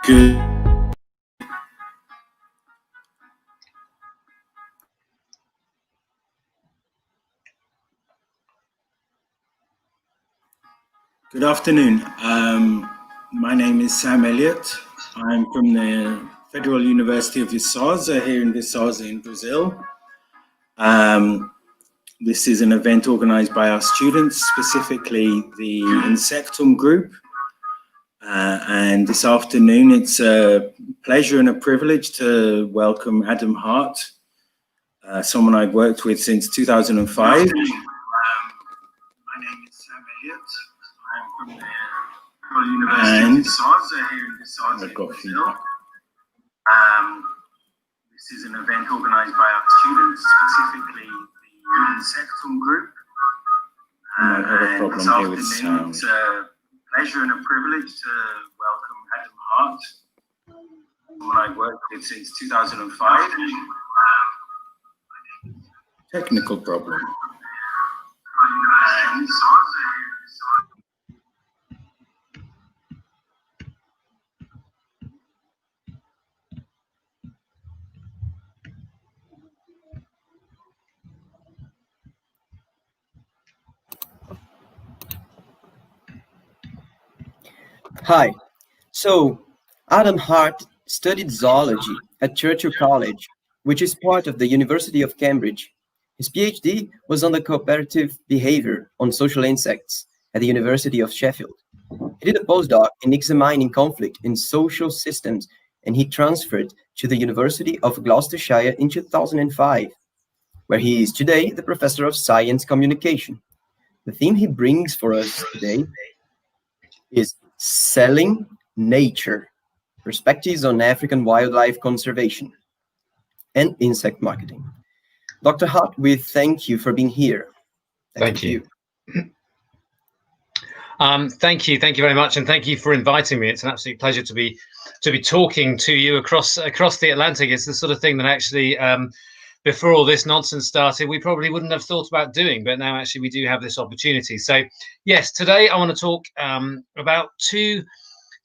Good. Good afternoon. My name is Sam Elliott. I'm from the Federal University of Viçosa here in Viçosa in Brazil. This is an event organized by our students, specifically the Insectum Group. And this afternoon, it's a pleasure and a privilege to welcome Adam Hart, someone I've worked with since 2005. My name is Sam Elliott. I'm from the Federal University of Viçosa here in Viçosa. I've got feedback. This is an event organized by our students, specifically the Insectum Group. And this afternoon, it's a pleasure and a privilege to welcome Adam Hart, someone I've worked with since 2005. Technical problem. Hi. So, Adam Hart studied zoology at Churchill College, which is part of the University of Cambridge. His PhD was on the cooperative behavior on social insects at the University of Sheffield. He did a postdoc in examining conflict in social systems, and he transferred to the University of Gloucestershire in 2005, where he is today the professor of science communication. The theme he brings for us today is Selling Nature, Perspectives on African Wildlife Conservation and Insect Marketing. Dr. Hart, we thank you for being here. Thank you. Thank you very much, and thank you for inviting me. It's an absolute pleasure to be talking to you across the Atlantic. It's the sort of thing that actually, before all this nonsense started, we probably wouldn't have thought about doing, but now actually we do have this opportunity. So yes, today I want to talk about two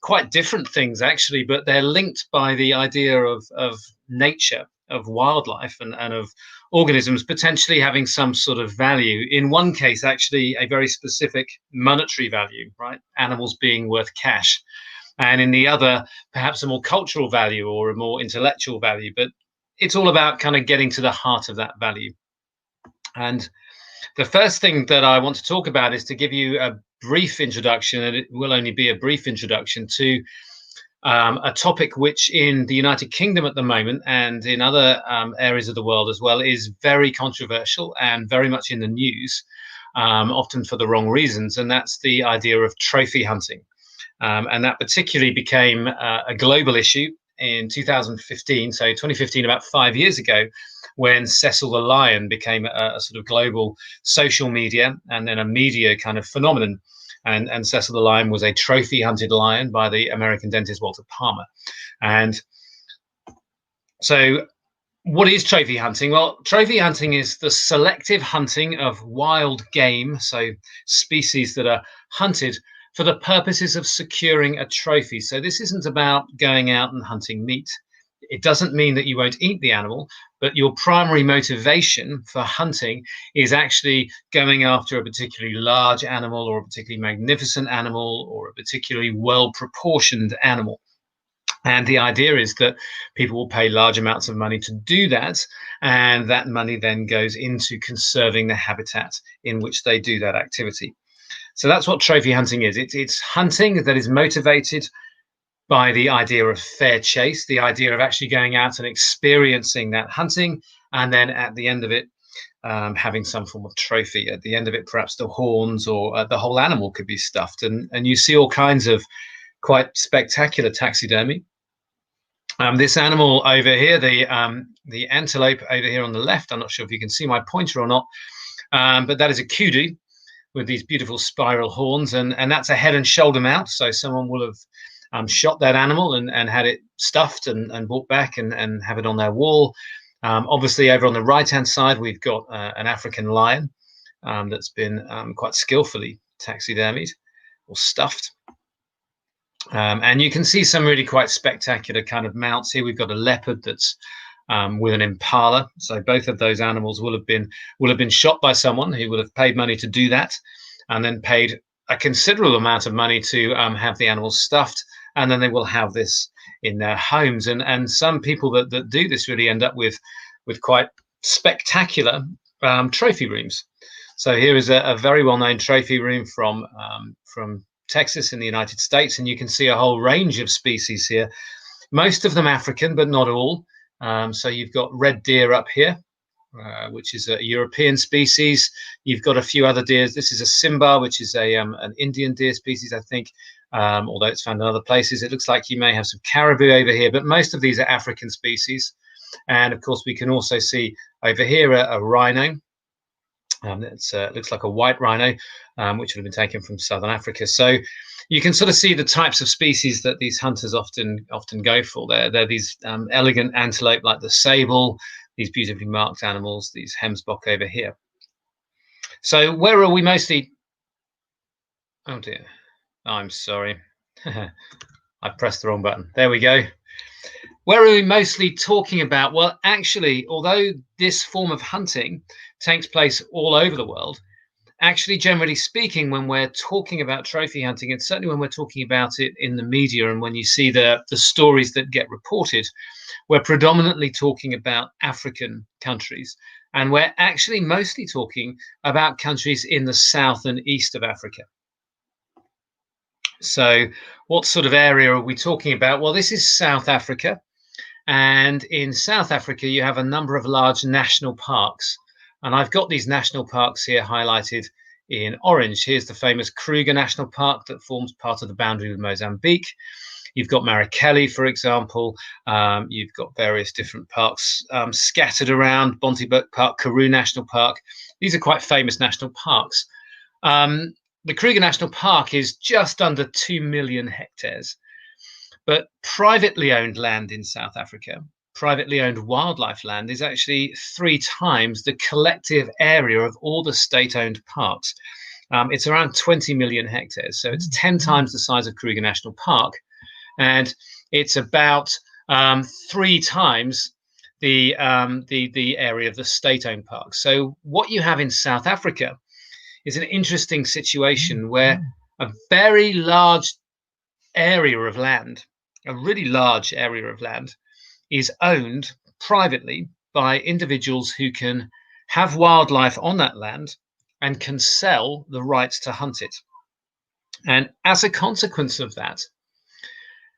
quite different things actually, but they're linked by the idea of nature, of wildlife and of organisms potentially having some sort of value. In one case, actually a very specific monetary value, right? Animals being worth cash. And in the other, perhaps a more cultural value or a more intellectual value, but it's all about kind of getting to the heart of that value. And the first thing that I want to talk about is to give you a brief introduction, and it will only be a brief introduction to a topic which in the United Kingdom at the moment and in other areas of the world as well is very controversial and very much in the news, often for the wrong reasons, and that's the idea of trophy hunting. And that particularly became a global issue in 2015, so 2015, about 5 years ago, when Cecil the lion became a sort of global social media and then a media kind of phenomenon. And Cecil the lion was a trophy hunted lion by the American dentist Walter Palmer. And so what is trophy hunting? Well, trophy hunting is the selective hunting of wild game, so species that are hunted for the purposes of securing a trophy. So this isn't about going out and hunting meat. It doesn't mean that you won't eat the animal, but your primary motivation for hunting is actually going after a particularly large animal or a particularly magnificent animal or a particularly well-proportioned animal. And the idea is that people will pay large amounts of money to do that, and that money then goes into conserving the habitat in which they do that activity. So that's what trophy hunting is. It's hunting that is motivated by the idea of fair chase, the idea of actually going out and experiencing that hunting, and then at the end of it, having some form of trophy. At the end of it, perhaps the horns or the whole animal could be stuffed. And you see all kinds of quite spectacular taxidermy. This animal over here, the antelope over here on the left, I'm not sure if you can see my pointer or not, but that is a kudu with these beautiful spiral horns, and that's a head and shoulder mount. So someone will have shot that animal and had it stuffed and brought back and have it on their wall. Obviously, over on the right-hand side, we've got an African lion that's been quite skillfully taxidermied or stuffed. And you can see some really quite spectacular kind of mounts here. We've got a leopard that's with an impala. So both of those animals will have been shot by someone who would have paid money to do that, and then paid a considerable amount of money to have the animals stuffed, and then they will have this in their homes. And some people that do this really end up with quite spectacular trophy rooms. So here is a very well-known trophy room from Texas in the United States, and you can see a whole range of species here, most of them African, but not all. So you've got red deer up here, which is a European species. You've got a few other deers. This is a Simba, which is an Indian deer species, I think, although it's found in other places. It looks like you may have some caribou over here, but most of these are African species. And of course, we can also see over here a rhino. It looks like a white rhino, which would have been taken from southern Africa. So you can sort of see the types of species that these hunters often go for. They're these elegant antelope like the sable, these beautifully marked animals, these hemsbok over here. So where are we mostly? Oh dear, I'm sorry. I pressed the wrong button. There we go. Where are we mostly talking about? Well, actually, although this form of hunting takes place all over the world, actually, generally speaking, when we're talking about trophy hunting, and certainly when we're talking about it in the media and when you see the stories that get reported, we're predominantly talking about African countries. And we're actually mostly talking about countries in the south and east of Africa. So what sort of area are we talking about? Well, this is South Africa. And in South Africa, you have a number of large national parks. And I've got these national parks here highlighted in orange. Here's the famous Kruger National Park that forms part of the boundary with Mozambique. You've got Marikele, for example. You've got various different parks scattered around, Bontebek Park, Karoo National Park. These are quite famous national parks. The Kruger National Park is just under 2 million hectares. But privately owned land in South Africa, privately owned wildlife land, is actually 3 times the collective area of all the state-owned parks. It's around 20 million hectares, so it's 10 times the size of Kruger National Park, and it's about 3 times the area of the state-owned parks. So what you have in South Africa is an interesting situation where a very large area of land, a really large area of land, is owned privately by individuals who can have wildlife on that land and can sell the rights to hunt it. And as a consequence of that,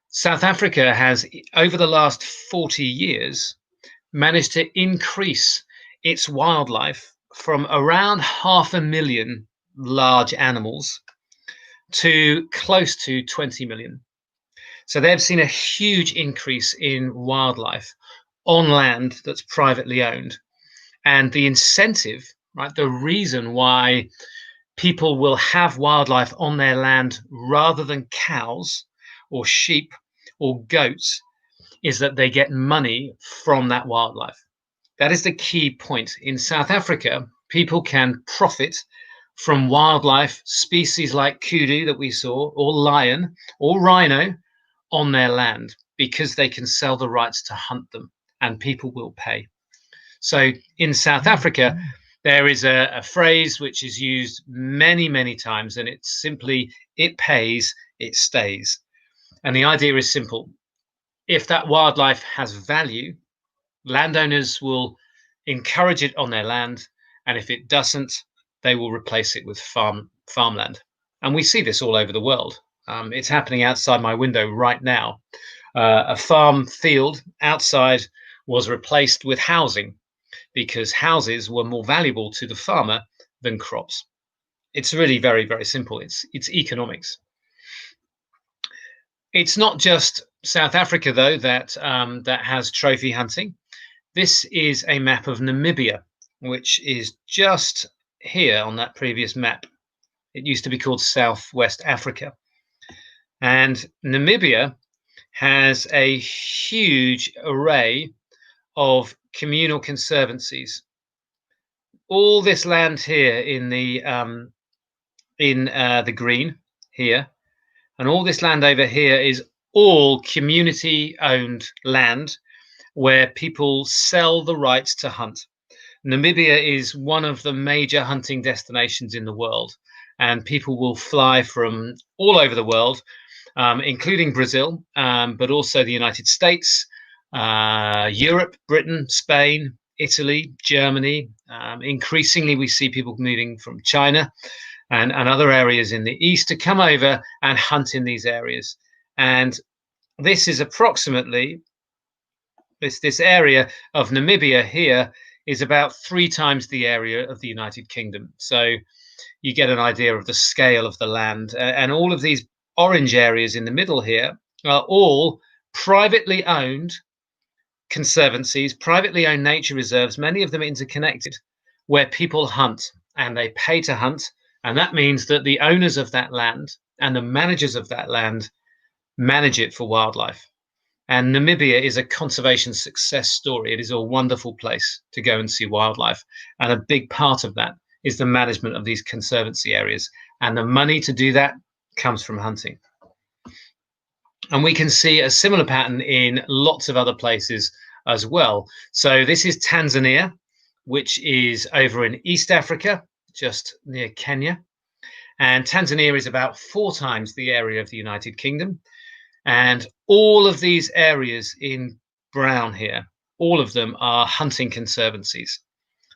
South Africa has, over the last 40 years, managed to increase its wildlife from around 500,000 large animals to close to 20 million. So they've seen a huge increase in wildlife on land that's privately owned. And the incentive, right, the reason why people will have wildlife on their land rather than cows or sheep or goats is that they get money from that wildlife. That is the key point. In South Africa, people can profit from wildlife, species like kudu that we saw, or lion, or rhino, on their land because they can sell the rights to hunt them and people will pay. So in South Africa, there is a phrase which is used many, many times, and it's simply, it pays, it stays. And the idea is simple. If that wildlife has value, landowners will encourage it on their land, and if it doesn't, they will replace it with farmland. And we see this all over the world. It's happening outside my window right now. A farm field outside was replaced with housing because houses were more valuable to the farmer than crops. It's really very, very simple. It's economics. It's not just South Africa, though, that has trophy hunting. This is a map of Namibia, which is just here on that previous map. It used to be called Southwest Africa. And Namibia has a huge array of communal conservancies. All this land here in the green here And all this land over here is all community-owned land where people sell the rights to hunt. Namibia is one of the major hunting destinations in the world, and people will fly from all over the world, including Brazil, but also the United States, Europe, Britain, Spain, Italy, Germany. Increasingly, we see people moving from China and other areas in the east to come over and hunt in these areas. And this is approximately, this area of Namibia here is about 3 times the area of the United Kingdom. So you get an idea of the scale of the land. And all of these orange areas in the middle here are all privately owned conservancies, privately owned nature reserves, many of them interconnected, where people hunt and they pay to hunt. And that means that the owners of that land and the managers of that land manage it for wildlife. And Namibia is a conservation success story. It is a wonderful place to go and see wildlife. And a big part of that is the management of these conservancy areas. And the money to do that comes from hunting. And we can see a similar pattern in lots of other places as well. So this is Tanzania, which is over in East Africa, just near Kenya. And Tanzania is about 4 times the area of the United Kingdom. And all of these areas in brown here, all of them are hunting conservancies.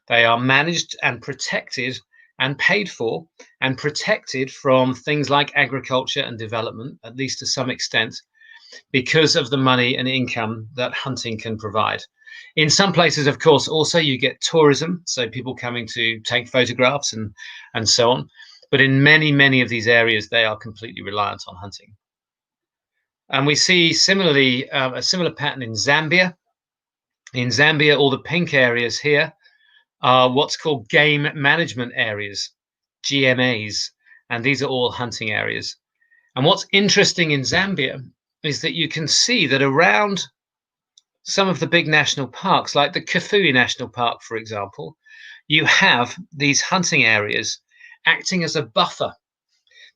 They are managed and protected and paid for and protected from things like agriculture and development, at least to some extent, because of the money and income that hunting can provide. In some places, of course, also you get tourism, so people coming to take photographs and so on. But in many, many of these areas, they are completely reliant on hunting. And we see similarly a similar pattern in Zambia. In Zambia, all the pink areas here are what's called game management areas, GMAs, and these are all hunting areas. And what's interesting in Zambia is that you can see that around some of the big national parks, like the Kafue National Park, for example, you have these hunting areas acting as a buffer.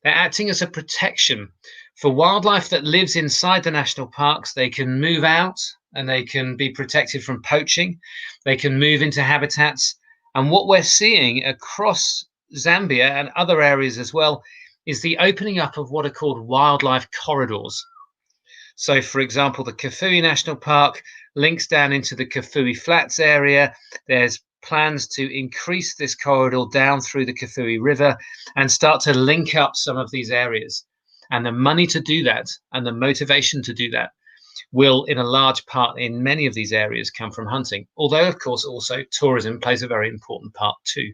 They're acting as a protection for wildlife that lives inside the national parks. They can move out and they can be protected from poaching. They can move into habitats. And what we're seeing across Zambia and other areas as well is the opening up of what are called wildlife corridors. So, for example, the Kafue National Park links down into the Kafue Flats area. There's plans to increase this corridor down through the Kafue River and start to link up some of these areas. And the money to do that and the motivation to do that will, in a large part, in many of these areas, come from hunting. Although, of course, also tourism plays a very important part too.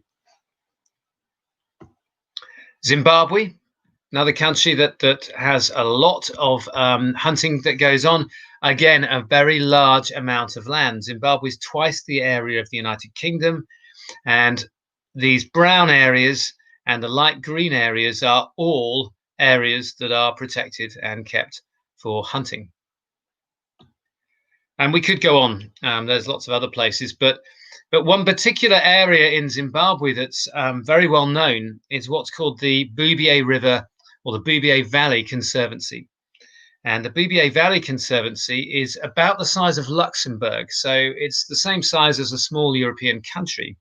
Zimbabwe, another country that has a lot of hunting that goes on. Again, a very large amount of land. Zimbabwe is twice the area of the United Kingdom. And these brown areas and the light green areas are all areas that are protected and kept for hunting. And we could go on. There's lots of other places, but one particular area in Zimbabwe that's very well known is what's called the Boubier River or the Boubier Valley Conservancy. And the Boubier Valley Conservancy is about the size of Luxembourg. So it's the same size as a small European country.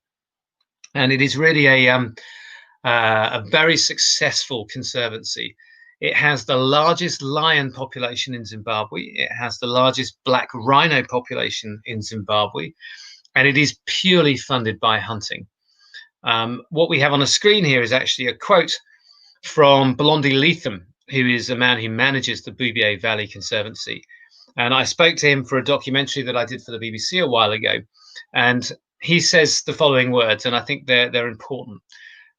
And it is really a very successful conservancy. It has the largest lion population in Zimbabwe. It has the largest black rhino population in Zimbabwe. And it is purely funded by hunting. What we have on the screen here is actually a quote from Blondie Leatham, who is a man who manages the Boubier Valley Conservancy. And I spoke to him for a documentary that I did for the BBC a while ago. And he says the following words, and I think they're important.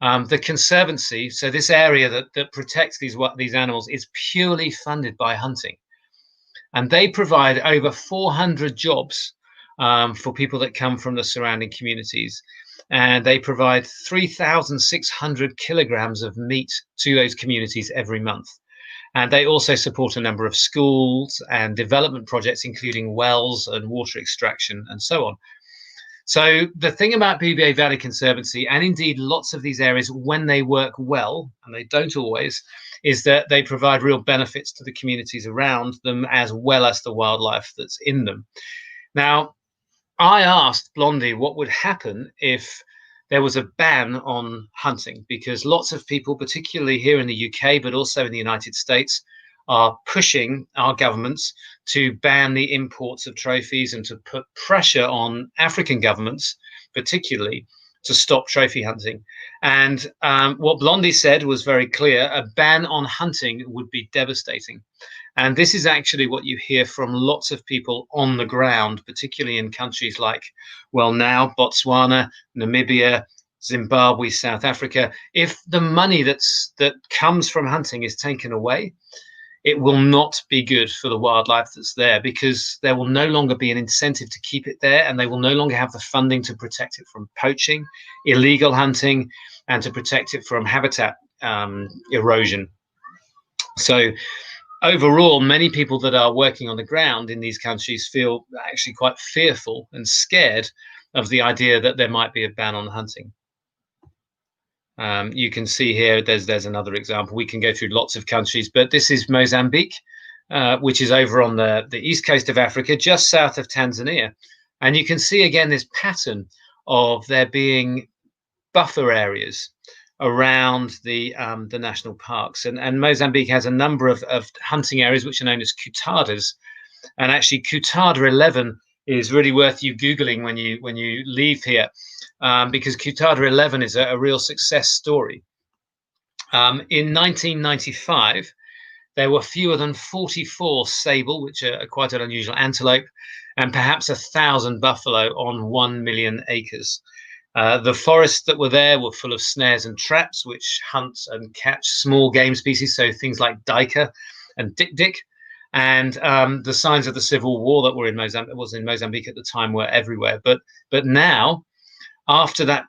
The conservancy, so this area that protects these animals, is purely funded by hunting. And they provide over 400 jobs for people that come from the surrounding communities. And they provide 3,600 kilograms of meat to those communities every month. And they also support a number of schools and development projects, including wells and water extraction and so on. So the thing about Boubier Valley Conservancy, and indeed lots of these areas, when they work well, and they don't always, is that they provide real benefits to the communities around them as well as the wildlife that's in them. Now, I asked Blondie what would happen if there was a ban on hunting, because lots of people, particularly here in the UK, but also in the United States, are pushing our governments to ban the imports of trophies and to put pressure on African governments, particularly, to stop trophy hunting. And what Blondie said was very clear: a ban on hunting would be devastating. And this is actually what you hear from lots of people on the ground, particularly in countries like, well, now Botswana, Namibia, Zimbabwe, South Africa. If the money that comes from hunting is taken away, it will not be good for the wildlife that's there, because there will no longer be an incentive to keep it there, and they will no longer have the funding to protect it from poaching, illegal hunting, and to protect it from habitat erosion. So overall, many people that are working on the ground in these countries feel actually quite fearful and scared of the idea that there might be a ban on hunting. You can see here, there's another example. We can go through lots of countries, but this is Mozambique, which is over on the east coast of Africa, just south of Tanzania. And you can see again this pattern of there being buffer areas around the national parks. And Mozambique has a number of hunting areas which are known as cutadas. And actually, cutada 11 is really worth you Googling when you leave here. Because cutada 11 is a real success story. In 1995, there were fewer than 44 sable, which are quite an unusual antelope, and perhaps 1,000 buffalo on 1 million acres. The forests that were there were full of snares and traps, which hunt and catch small game species, so things like duiker and dik-dik. And the signs of the civil war that were in Mozambique at the time were everywhere. But now, after that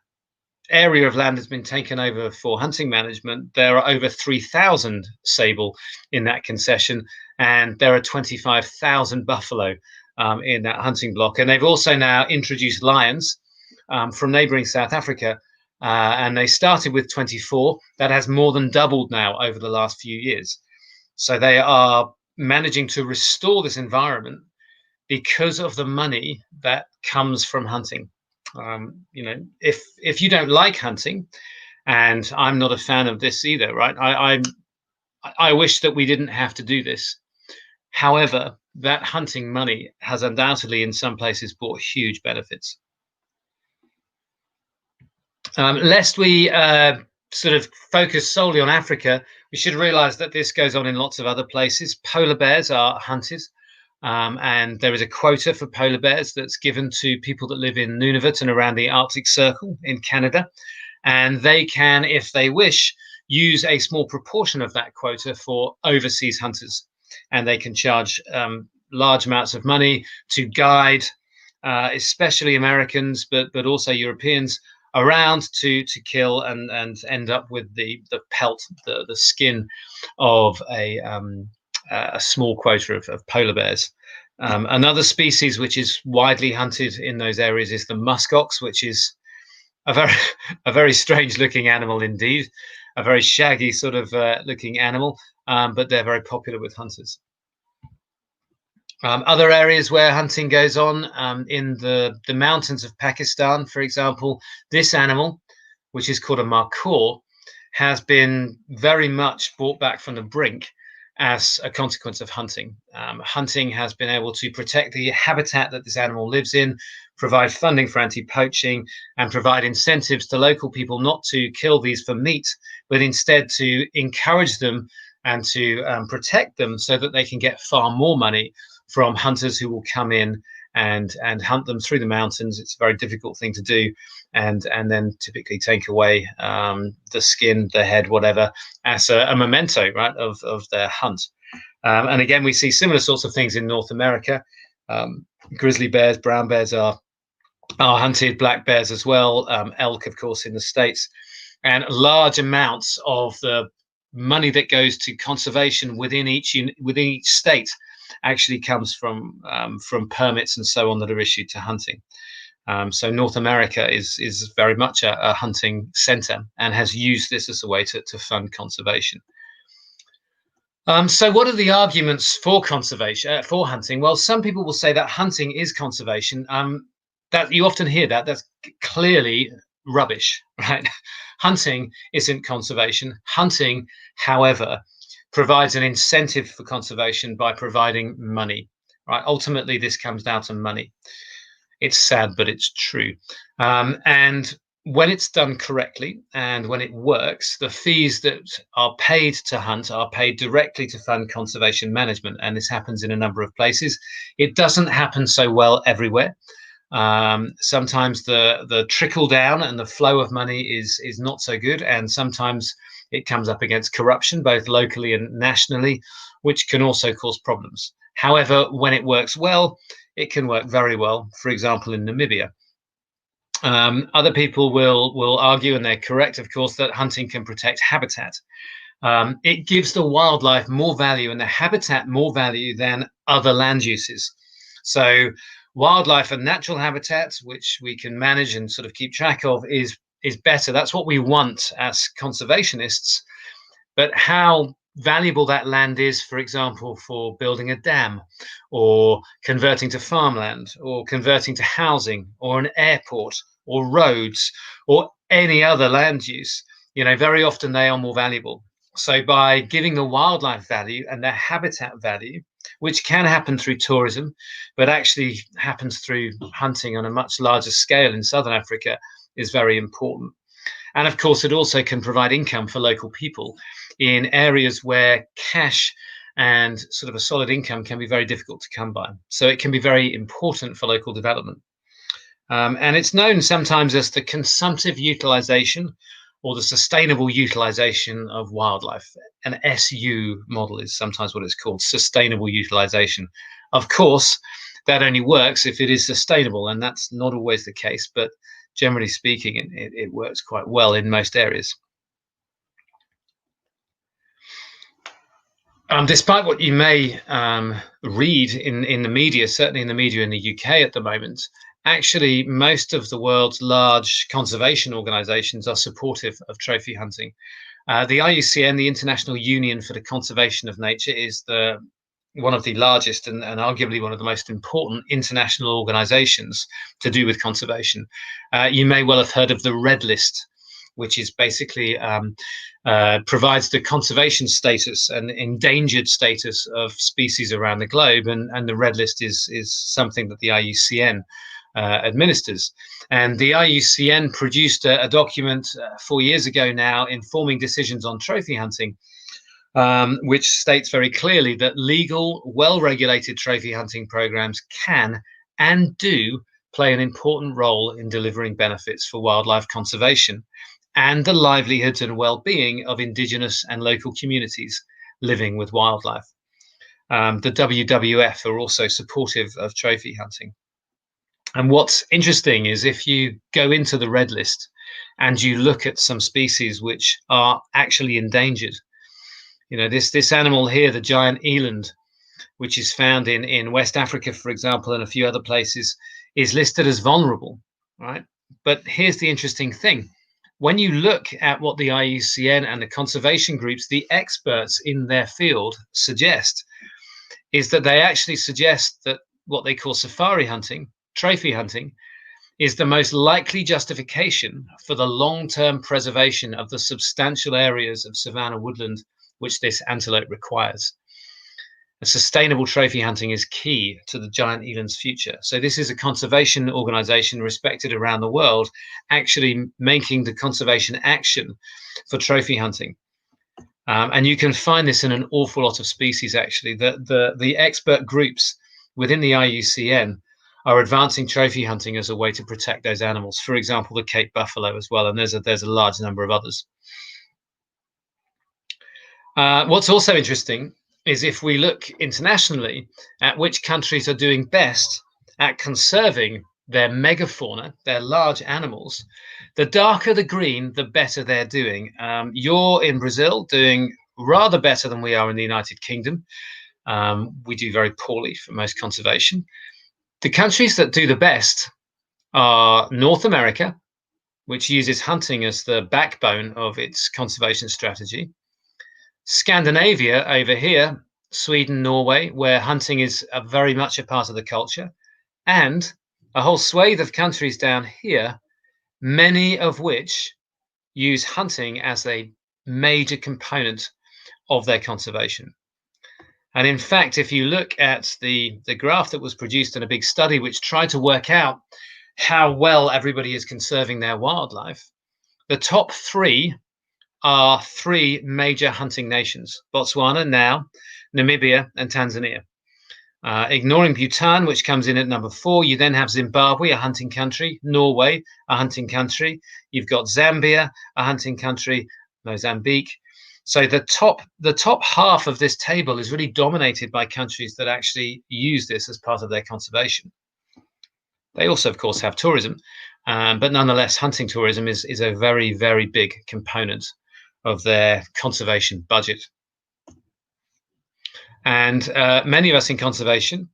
area of land has been taken over for hunting management, there are over 3,000 sable in that concession, and there are 25,000 buffalo in that hunting block. And they've also now introduced lions from neighboring South Africa, and they started with 24. That has more than doubled now over the last few years. So they are managing to restore this environment because of the money that comes from hunting. If you don't like hunting, and I'm not a fan of this either, right? I wish that we didn't have to do this. However, that hunting money has undoubtedly in some places brought huge benefits. Lest we sort of focus solely on Africa, we should realize that this goes on in lots of other places. Polar bears are hunted. And there is a quota for polar bears that's given to people that live in Nunavut and around the Arctic Circle in Canada. And they can, if they wish, use a small proportion of that quota for overseas hunters. And they can charge large amounts of money to guide, especially Americans, but also Europeans, around to kill and end up with the pelt, the skin of a small quota of polar bears. Another species which is widely hunted in those areas is the muskox, which is a very strange looking animal indeed, a very shaggy sort of looking animal, but they're very popular with hunters. Other areas where hunting goes on, in the mountains of Pakistan, for example, this animal, which is called a markhor, has been very much brought back from the brink as a consequence of hunting. Hunting has been able to protect the habitat that this animal lives in, provide funding for anti-poaching, and provide incentives to local people not to kill these for meat, but instead to encourage them and to protect them so that they can get far more money from hunters who will come in and hunt them through the mountains. It's a very difficult thing to do, and then typically take away the skin, the head, whatever, as a memento, right, of their hunt. And again, we see similar sorts of things in North America. Grizzly bears, brown bears are hunted, black bears as well, elk, of course, in the States, and large amounts of the money that goes to conservation within each state actually comes from permits and so on that are issued to hunting. So North America is very much a hunting center and has used this as a way to fund conservation. So what are the arguments for conservation, for hunting? Well, some people will say that hunting is conservation. That you often hear that. That's clearly rubbish, right? Hunting isn't conservation. Hunting, however, provides an incentive for conservation by providing money, right? Ultimately, this comes down to money. It's sad, but it's true. And when it's done correctly and when it works, the fees that are paid to hunt are paid directly to fund conservation management. And this happens in a number of places. It doesn't happen so well everywhere. Sometimes the trickle down and the flow of money is not so good. And sometimes it comes up against corruption, both locally and nationally, which can also cause problems. However, when it works well, it can work very well, for example, in Namibia. Other people will argue, and they're correct, of course, that hunting can protect habitat. It gives the wildlife more value and the habitat more value than other land uses. So wildlife and natural habitat, which we can manage and sort of keep track of, is better. That's what we want as conservationists. But how valuable that land is, for example, for building a dam or converting to farmland or converting to housing or an airport or roads or any other land use, very often they are more valuable. So by giving the wildlife value and their habitat value, which can happen through tourism, but actually happens through hunting on a much larger scale in Southern Africa, is very important. And of course, it also can provide income for local people in areas where cash and sort of a solid income can be very difficult to come by. So it can be very important for local development. And it's known sometimes as the consumptive utilization or the sustainable utilization of wildlife. An SU model is sometimes what it's called, sustainable utilization. Of course, that only works if it is sustainable, and that's not always the case, but generally speaking, it works quite well in most areas. Despite what you may read in the media, certainly in the media in the UK at the moment, actually most of the world's large conservation organizations are supportive of trophy hunting. The IUCN, the International Union for the Conservation of Nature, is one of the largest and arguably one of the most important international organizations to do with conservation. You may well have heard of the Red List, which is basically provides the conservation status and endangered status of species around the globe. And the Red List is something that the IUCN administers. And the IUCN produced a document 4 years ago now informing decisions on trophy hunting, which states very clearly that legal, well-regulated trophy hunting programs can and do play an important role in delivering benefits for wildlife conservation and the livelihoods and well-being of indigenous and local communities living with wildlife. The WWF are also supportive of trophy hunting. And what's interesting is if you go into the Red List and you look at some species which are actually endangered, this animal here, the giant eland, which is found in West Africa, for example, and a few other places, is listed as vulnerable, right? But here's the interesting thing. When you look at what the IUCN and the conservation groups, the experts in their field suggest, is that they actually suggest that what they call safari hunting, trophy hunting, is the most likely justification for the long-term preservation of the substantial areas of savanna woodland which this antelope requires. A sustainable trophy hunting is key to the giant eland's future. So this is a conservation organization respected around the world, actually making the conservation action for trophy hunting. And you can find this in an awful lot of species, actually. The expert groups within the IUCN are advancing trophy hunting as a way to protect those animals. For example, the Cape buffalo as well, and there's a large number of others. What's also interesting is if we look internationally at which countries are doing best at conserving their megafauna, their large animals, the darker the green, the better they're doing. You're in Brazil doing rather better than we are in the United Kingdom. We do very poorly for most conservation. The countries that do the best are North America, which uses hunting as the backbone of its conservation strategy. Scandinavia over here, Sweden, Norway, where hunting is very much a part of the culture, and a whole swathe of countries down here, many of which use hunting as a major component of their conservation. And in fact, if you look at the graph that was produced in a big study which tried to work out how well everybody is conserving their wildlife, the top three are three major hunting nations: Botswana now, Namibia, and Tanzania. Ignoring Bhutan, which comes in at number 4, you then have Zimbabwe, a hunting country, Norway, a hunting country. You've got Zambia, a hunting country, Mozambique. So the top half of this table is really dominated by countries that actually use this as part of their conservation. They also, of course, have tourism, but nonetheless, hunting tourism is a very, very big component of their conservation budget. And many of us in conservation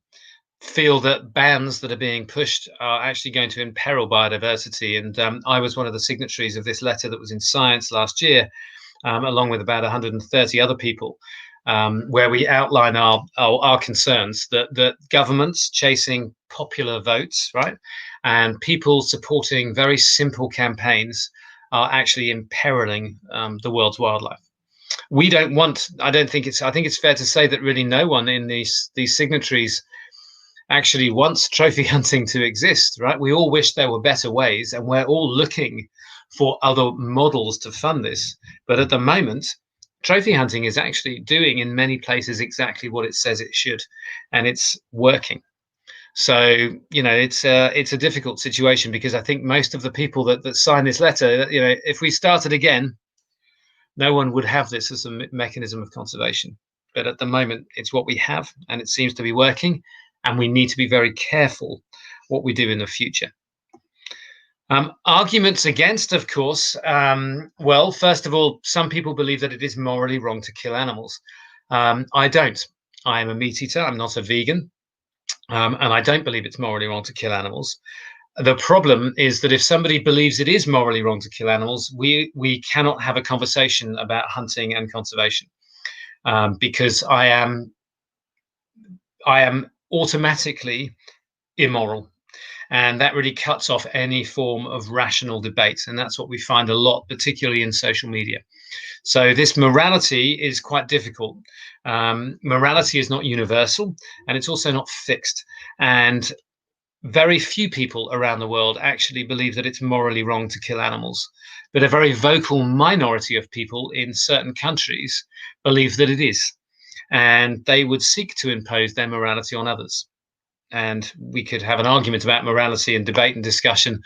feel that bans that are being pushed are actually going to imperil biodiversity. And I was one of the signatories of this letter that was in Science last year, along with about 130 other people, where we outline our concerns that governments chasing popular votes, right, and people supporting very simple campaigns are actually imperiling the world's wildlife. We don't want, I think it's fair to say that really no one in these signatories actually wants trophy hunting to exist, right? We all wish there were better ways, and we're all looking for other models to fund this. But at the moment, trophy hunting is actually doing in many places exactly what it says it should, and it's working. So, you know, it's a difficult situation, because I think most of the people that sign this letter, you know, if we started again, no one would have this as a mechanism of conservation. But at the moment, it's what we have, and it seems to be working, and we need to be very careful what we do in the future. Arguments against, of course, well, first of all, some people believe that it is morally wrong to kill animals. I don't. I am a meat eater. I'm not a vegan. And I don't believe it's morally wrong to kill animals. The problem is that if somebody believes it is morally wrong to kill animals, we cannot have a conversation about hunting and conservation, because I am automatically immoral. And that really cuts off any form of rational debate. And that's what we find a lot, particularly in social media. So this morality is quite difficult. Morality is not universal, and it's also not fixed. And very few people around the world actually believe that it's morally wrong to kill animals. But a very vocal minority of people in certain countries believe that it is. And they would seek to impose their morality on others. And we could have an argument about morality and debate and discussion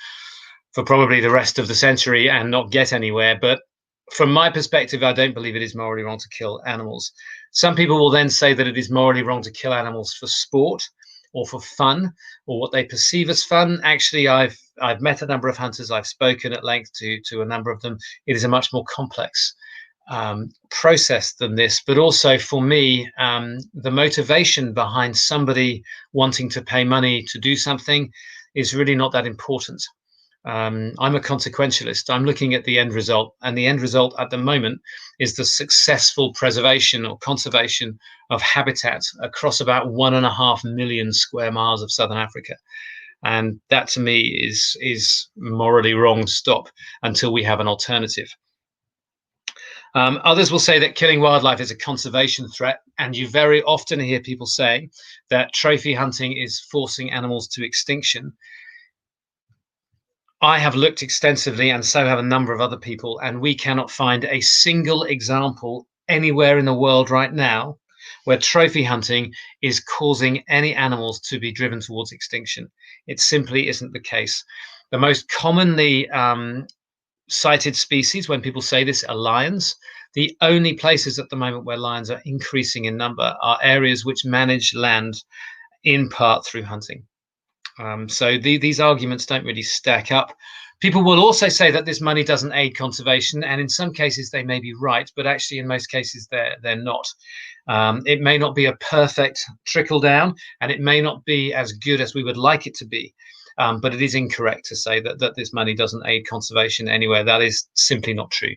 for probably the rest of the century and not get anywhere. But from my perspective, I don't believe it is morally wrong to kill animals. Some people will then say that it is morally wrong to kill animals for sport or for fun, or what they perceive as fun. Actually, I've met a number of hunters. I've spoken at length to a number of them. It is a much more complex process than this. But also for me, the motivation behind somebody wanting to pay money to do something is really not that important. I'm a consequentialist. I'm looking at the end result, and the end result at the moment is the successful preservation or conservation of habitat across about 1.5 million square miles of southern Africa. And that to me is morally wrong to stop until we have an alternative. Others will say that killing wildlife is a conservation threat, and you very often hear people saying that trophy hunting is forcing animals to extinction. I have looked extensively, and so have a number of other people, and we cannot find a single example anywhere in the world right now where trophy hunting is causing any animals to be driven towards extinction. It simply isn't the case. The most commonly cited species, when people say this, are lions. The only places at the moment where lions are increasing in number are areas which manage land in part through hunting. So these arguments don't really stack up. People will also say that this money doesn't aid conservation, and in some cases they may be right, but actually in most cases they're not. It may not be a perfect trickle down, and it may not be as good as we would like it to be. But it is incorrect to say that this money doesn't aid conservation anywhere. That is simply not true.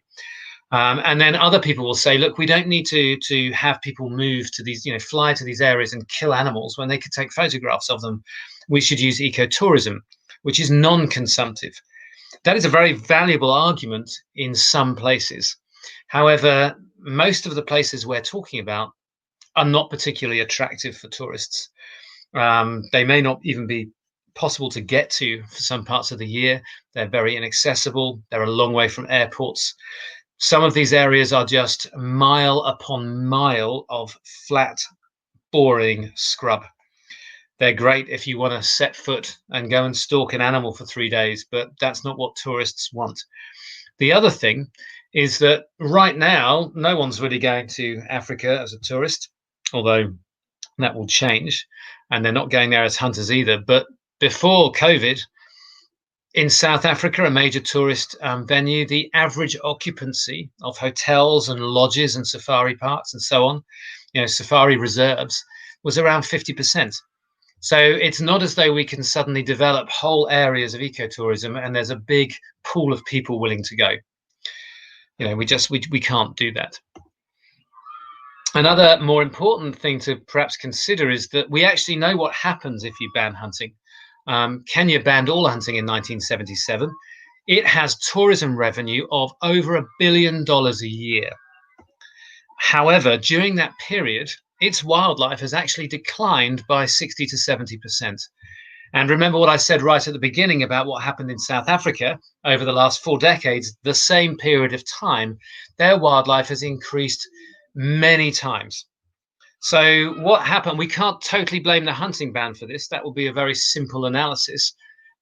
And then other people will say, look, we don't need to have people move to these, fly to these areas and kill animals when they could take photographs of them. We should use ecotourism, which is non-consumptive. That is a very valuable argument in some places. However, most of the places we're talking about are not particularly attractive for tourists. They may not even be possible to get to for some parts of the year. They're very inaccessible. They're a long way from airports. Some of these areas are just mile upon mile of flat, boring scrub. They're great if you want to set foot and go and stalk an animal for 3 days, but that's not what tourists want. The other thing is that right now, no one's really going to Africa as a tourist, although that will change, and they're not going there as hunters either. But before COVID, in South Africa, a major tourist venue, the average occupancy of hotels and lodges and safari parks and so on, safari reserves, was around 50%. So it's not as though we can suddenly develop whole areas of ecotourism and there's a big pool of people willing to go. We can't do that. Another more important thing to perhaps consider is that we actually know what happens if you ban hunting. Kenya banned all hunting in 1977. It has tourism revenue of over $1 billion a year. However, during that period, its wildlife has actually declined by 60 to 70%. And remember what I said right at the beginning about what happened in South Africa over the last 4 decades, the same period of time, their wildlife has increased many times. So what happened? We can't totally blame the hunting ban for this. That will be a very simple analysis.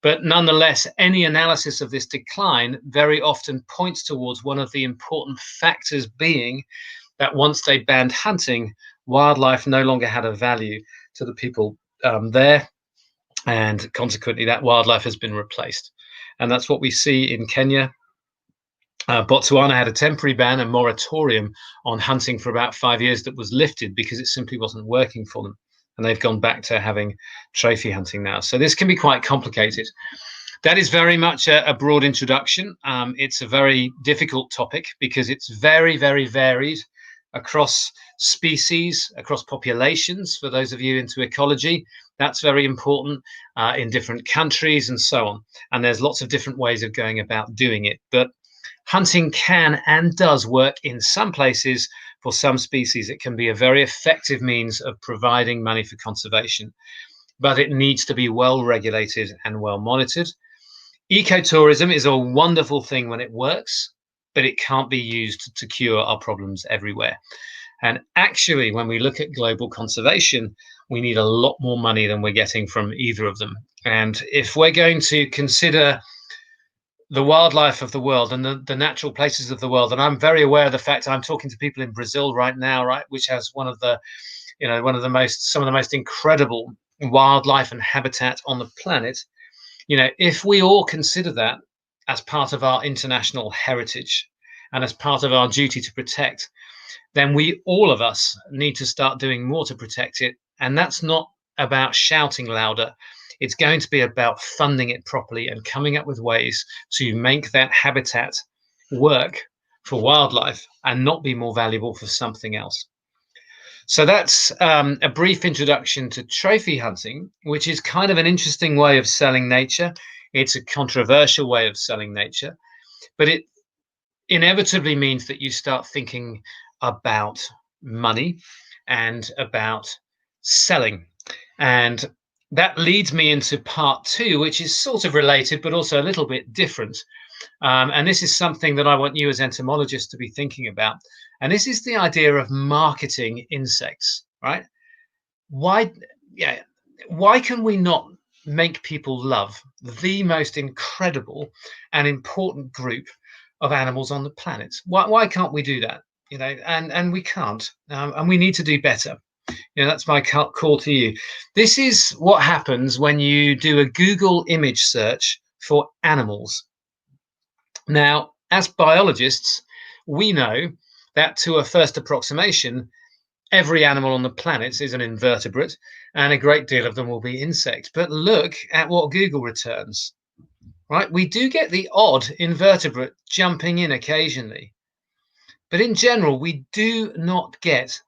But nonetheless, any analysis of this decline very often points towards one of the important factors being that once they banned hunting, wildlife no longer had a value to the people there. And consequently, that wildlife has been replaced. And that's what we see in Kenya. Botswana had a temporary ban, a moratorium on hunting for about 5 years that was lifted because it simply wasn't working for them. And they've gone back to having trophy hunting now. So this can be quite complicated. That is very much a broad introduction. It's a very difficult topic because it's very, very varied across species, across populations. For those of you into ecology, that's very important in different countries and so on. And there's lots of different ways of going about doing it. But hunting can and does work in some places. For some species, it can be a very effective means of providing money for conservation, but it needs to be well regulated and well monitored. Ecotourism is a wonderful thing when it works, but it can't be used to cure our problems everywhere. And actually, when we look at global conservation, we need a lot more money than we're getting from either of them. And if we're going to consider the wildlife of the world and the natural places of the world, and I'm very aware of the fact I'm talking to people in Brazil right now, right, which has some of the most incredible wildlife and habitat on the planet. If we all consider that as part of our international heritage and as part of our duty to protect, then all of us need to start doing more to protect it. And that's not about shouting louder. It's going to be about funding it properly and coming up with ways to make that habitat work for wildlife and not be more valuable for something else. So that's a brief introduction to trophy hunting, which is kind of an interesting way of selling nature. It's a controversial way of selling nature, but it inevitably means that you start thinking about money and about selling. And that leads me into part 2, which is sort of related, but also a little bit different. And this is something that I want you as entomologists to be thinking about. And this is the idea of marketing insects, right? Why can we not make people love the most incredible and important group of animals on the planet? Why can't we do that? And we can't, and we need to do better. That's my call to you. This is what happens when you do a Google image search for animals. Now, as biologists, we know that to a first approximation, every animal on the planet is an invertebrate, and a great deal of them will be insects. But look at what Google returns, right? We do get the odd invertebrate jumping in occasionally. But in general, we do not get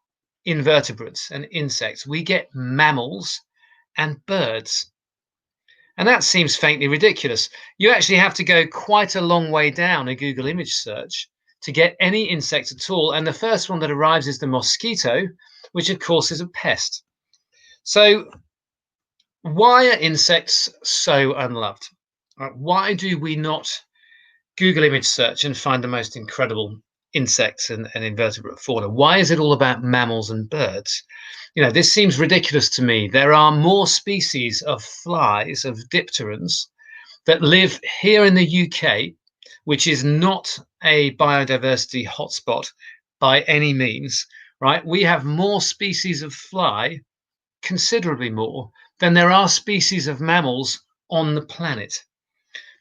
invertebrates and insects. We get mammals and birds. And that seems faintly ridiculous. You actually have to go quite a long way down a Google image search to get any insect at all. And the first one that arrives is the mosquito, which of course is a pest. So why are insects so unloved? Why do we not Google image search and find the most incredible insects and invertebrate fauna? Why is it all about mammals and birds? You know, this seems ridiculous to me. There are more species of flies, of dipterans, that live here in the UK, which is not a biodiversity hotspot by any means, right? We have more species of fly, considerably more, than there are species of mammals on the planet,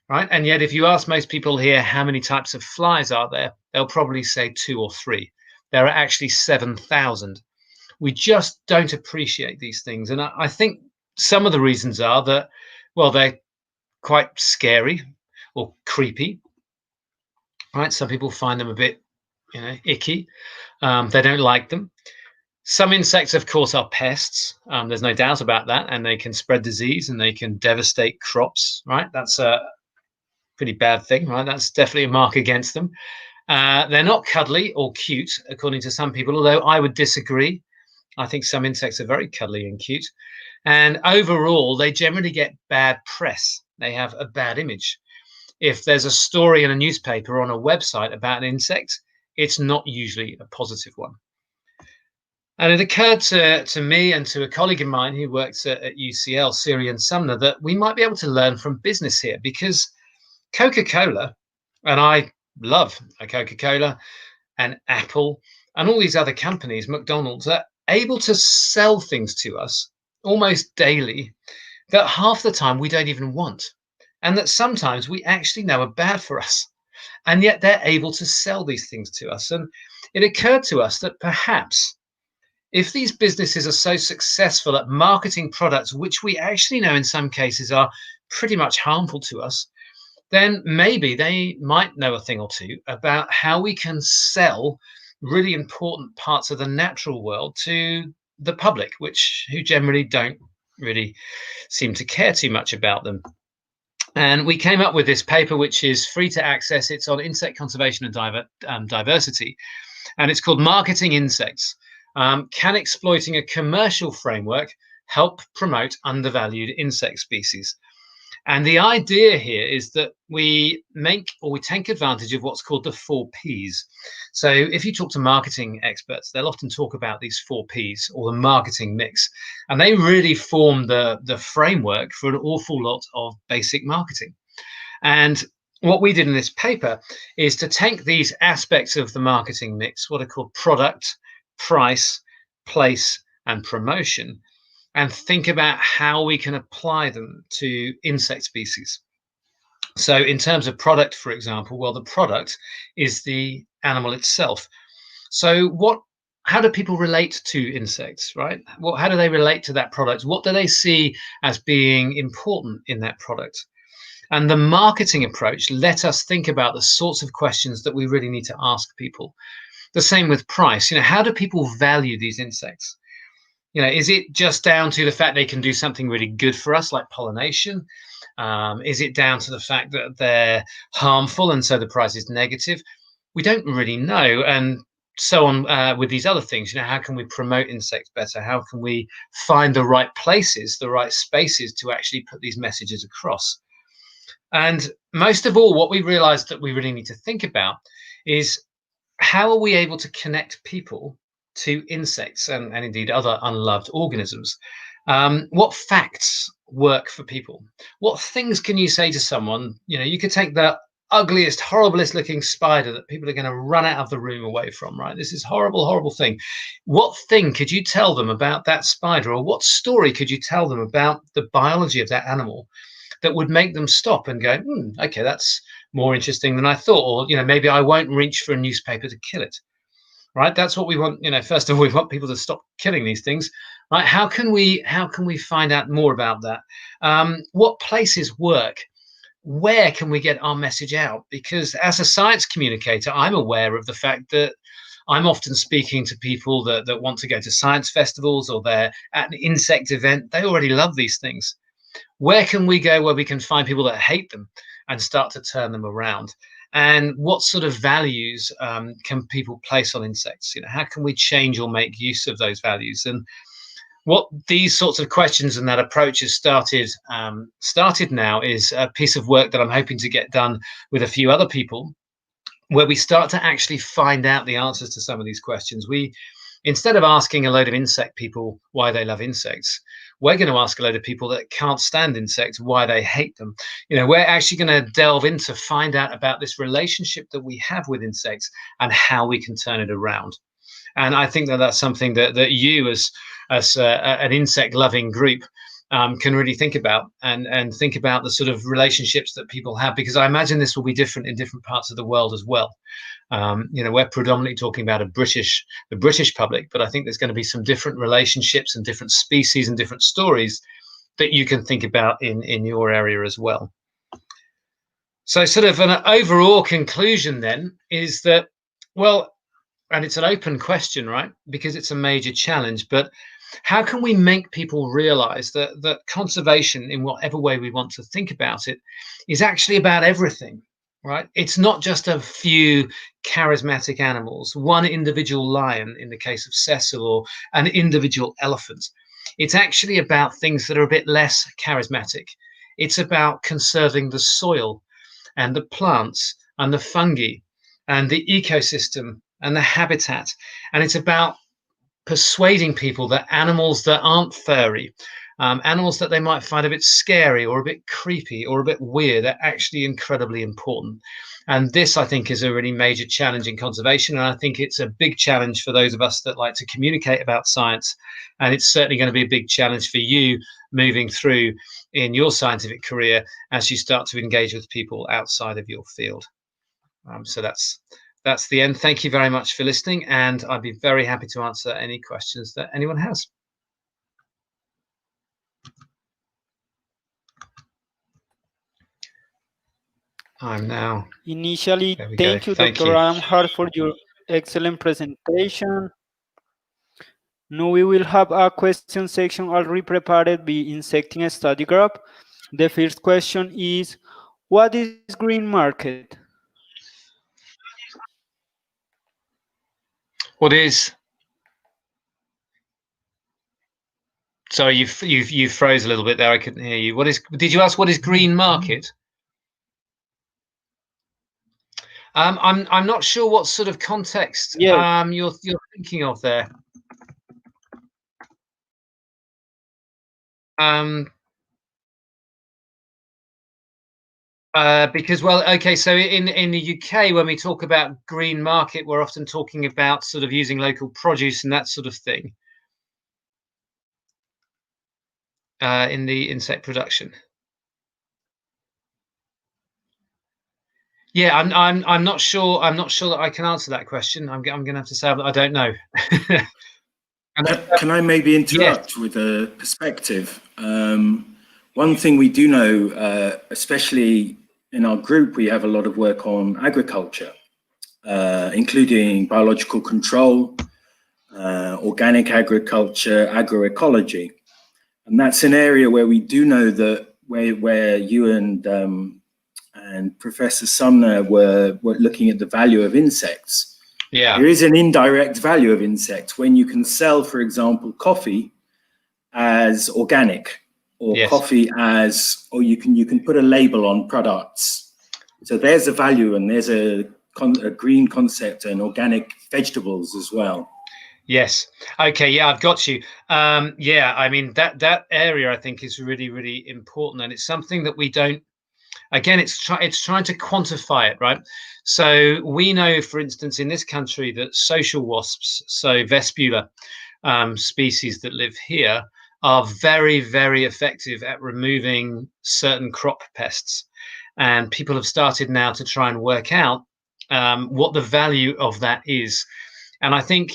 right? And yet, if you ask most people here how many types of flies are there, they'll probably say 2 or 3. There are actually 7,000. We just don't appreciate these things. And I think some of the reasons are that, well, they're quite scary or creepy, right? Some people find them a bit, icky. They don't like them. Some insects, of course, are pests. There's no doubt about that. And they can spread disease and they can devastate crops, right? That's a pretty bad thing, right? That's definitely a mark against them. They're not cuddly or cute, according to some people, although I would disagree. I think some insects are very cuddly and cute. And overall, they generally get bad press. They have a bad image. If there's a story in a newspaper or on a website about an insect, it's not usually a positive one. And it occurred to me and to a colleague of mine who works at UCL, Siri and Sumner, that we might be able to learn from business here, because Coca-Cola, and I love a Coca-Cola and Apple and all these other companies, McDonald's, are able to sell things to us almost daily that half the time we don't even want, and that sometimes we actually know are bad for us, and yet they're able to sell these things to us. And it occurred to us that perhaps if these businesses are so successful at marketing products which we actually know in some cases are pretty much harmful to us, then maybe they might know a thing or two about how we can sell really important parts of the natural world to the public, who generally don't really seem to care too much about them. And we came up with this paper, which is free to access. It's on insect conservation and diversity, and it's called Marketing Insects. Can exploiting a commercial framework help promote undervalued insect species? And the idea here is that we take advantage of what's called the 4 Ps. So if you talk to marketing experts, they'll often talk about these 4 Ps, or the marketing mix, and they really form the framework for an awful lot of basic marketing. And what we did in this paper is to take these aspects of the marketing mix, what are called product, price, place, and promotion, and think about how we can apply them to insect species. So in terms of product, for example, well, the product is the animal itself. So how do people relate to insects, right? How do they relate to that product? What do they see as being important in that product? And the marketing approach let us think about the sorts of questions that we really need to ask people. The same with price. How do people value these insects? Is it just down to the fact they can do something really good for us, like pollination? Is it down to the fact that they're harmful and so the price is negative? We don't really know. And so on with these other things. How can we promote insects better? How can we find the right places, the right spaces to actually put these messages across? And most of all, what we realized that we really need to think about is, how are we able to connect people to insects and indeed other unloved organisms? What facts work for people? What things can you say to someone? You could take the ugliest, horriblest looking spider that people are going to run out of the room away from, right? This is horrible, horrible thing. What thing could you tell them about that spider, or what story could you tell them about the biology of that animal that would make them stop and go, okay, that's more interesting than I thought, or maybe I won't reach for a newspaper to kill it, right? That's what we want. First of all, we want people to stop killing these things, right? How can we find out more about that? What places work? Where can we get our message out? Because as a science communicator, I'm aware of the fact that I'm often speaking to people that want to go to science festivals, or they're at an insect event. They already love these things. Where can we go where we can find people that hate them and start to turn them around? And what sort of values can people place on insects? How can we change or make use of those values? And what these sorts of questions and that approach has started now is a piece of work that I'm hoping to get done with a few other people, where we start to actually find out the answers to some of these questions. Instead of asking a load of insect people why they love insects, we're going to ask a load of people that can't stand insects why they hate them. We're actually going to delve in to find out about this relationship that we have with insects and how we can turn it around. And I think that that's something that you, as an insect-loving group, can really think about and think about the sort of relationships that people have, because I imagine this will be different in different parts of the world as well. We're predominantly talking about the British public, but I think there's going to be some different relationships and different species and different stories that you can think about in your area as well. So sort of an overall conclusion then is that, well, and it's an open question, right? Because it's a major challenge, but how can we make people realize that conservation, in whatever way we want to think about it, is actually about everything, right? It's not just a few charismatic animals, one individual lion in the case of Cecil, or an individual elephant. It's actually about things that are a bit less charismatic. It's about conserving the soil and the plants and the fungi and the ecosystem and the habitat. And it's about persuading people that animals that aren't furry, animals that they might find a bit scary or a bit creepy or a bit weird, are actually incredibly important. And this, I think, is a really major challenge in conservation. And I think it's a big challenge for those of us that like to communicate about science. And it's certainly going to be a big challenge for you moving through in your scientific career as you start to engage with people outside of your field. So that's the end. Thank you very much for listening, and I'd be very happy to answer any questions that anyone has. I'm now. Initially, thank you, Dr. Adam Hart, for your excellent presentation. Now we will have a question section already prepared by Insectum Study Group. The first question is, what is green market? What is? Sorry, you froze a little bit there. I couldn't hear you. Did you ask what is green market? I'm not sure what sort of context you're thinking of there. Because, well, okay, so in the UK, when we talk about green market, we're often talking about sort of using local produce and that sort of thing in the insect production. Yeah, I'm not sure. I'm not sure that I can answer that question. I'm going to have to say I don't know. Can I maybe interrupt with a perspective? One thing we do know, especially in our group, we have a lot of work on agriculture, including biological control, organic agriculture, agroecology. And that's an area where we do know that where you and Professor Sumner were looking at the value of insects. Yeah, there is an indirect value of insects when you can sell, for example, coffee as organic, or coffee as, or you can put a label on products. So there's a value, and there's a green concept and organic vegetables as well. Yes. Okay. Yeah, I've got you. Yeah, I mean that area I think is really, really important, and it's something that we don't. Again, it's trying to quantify it, right? So we know, for instance, in this country, that social wasps, so Vespula species that live here, are very, very effective at removing certain crop pests. And people have started now to try and work out what the value of that is. And I think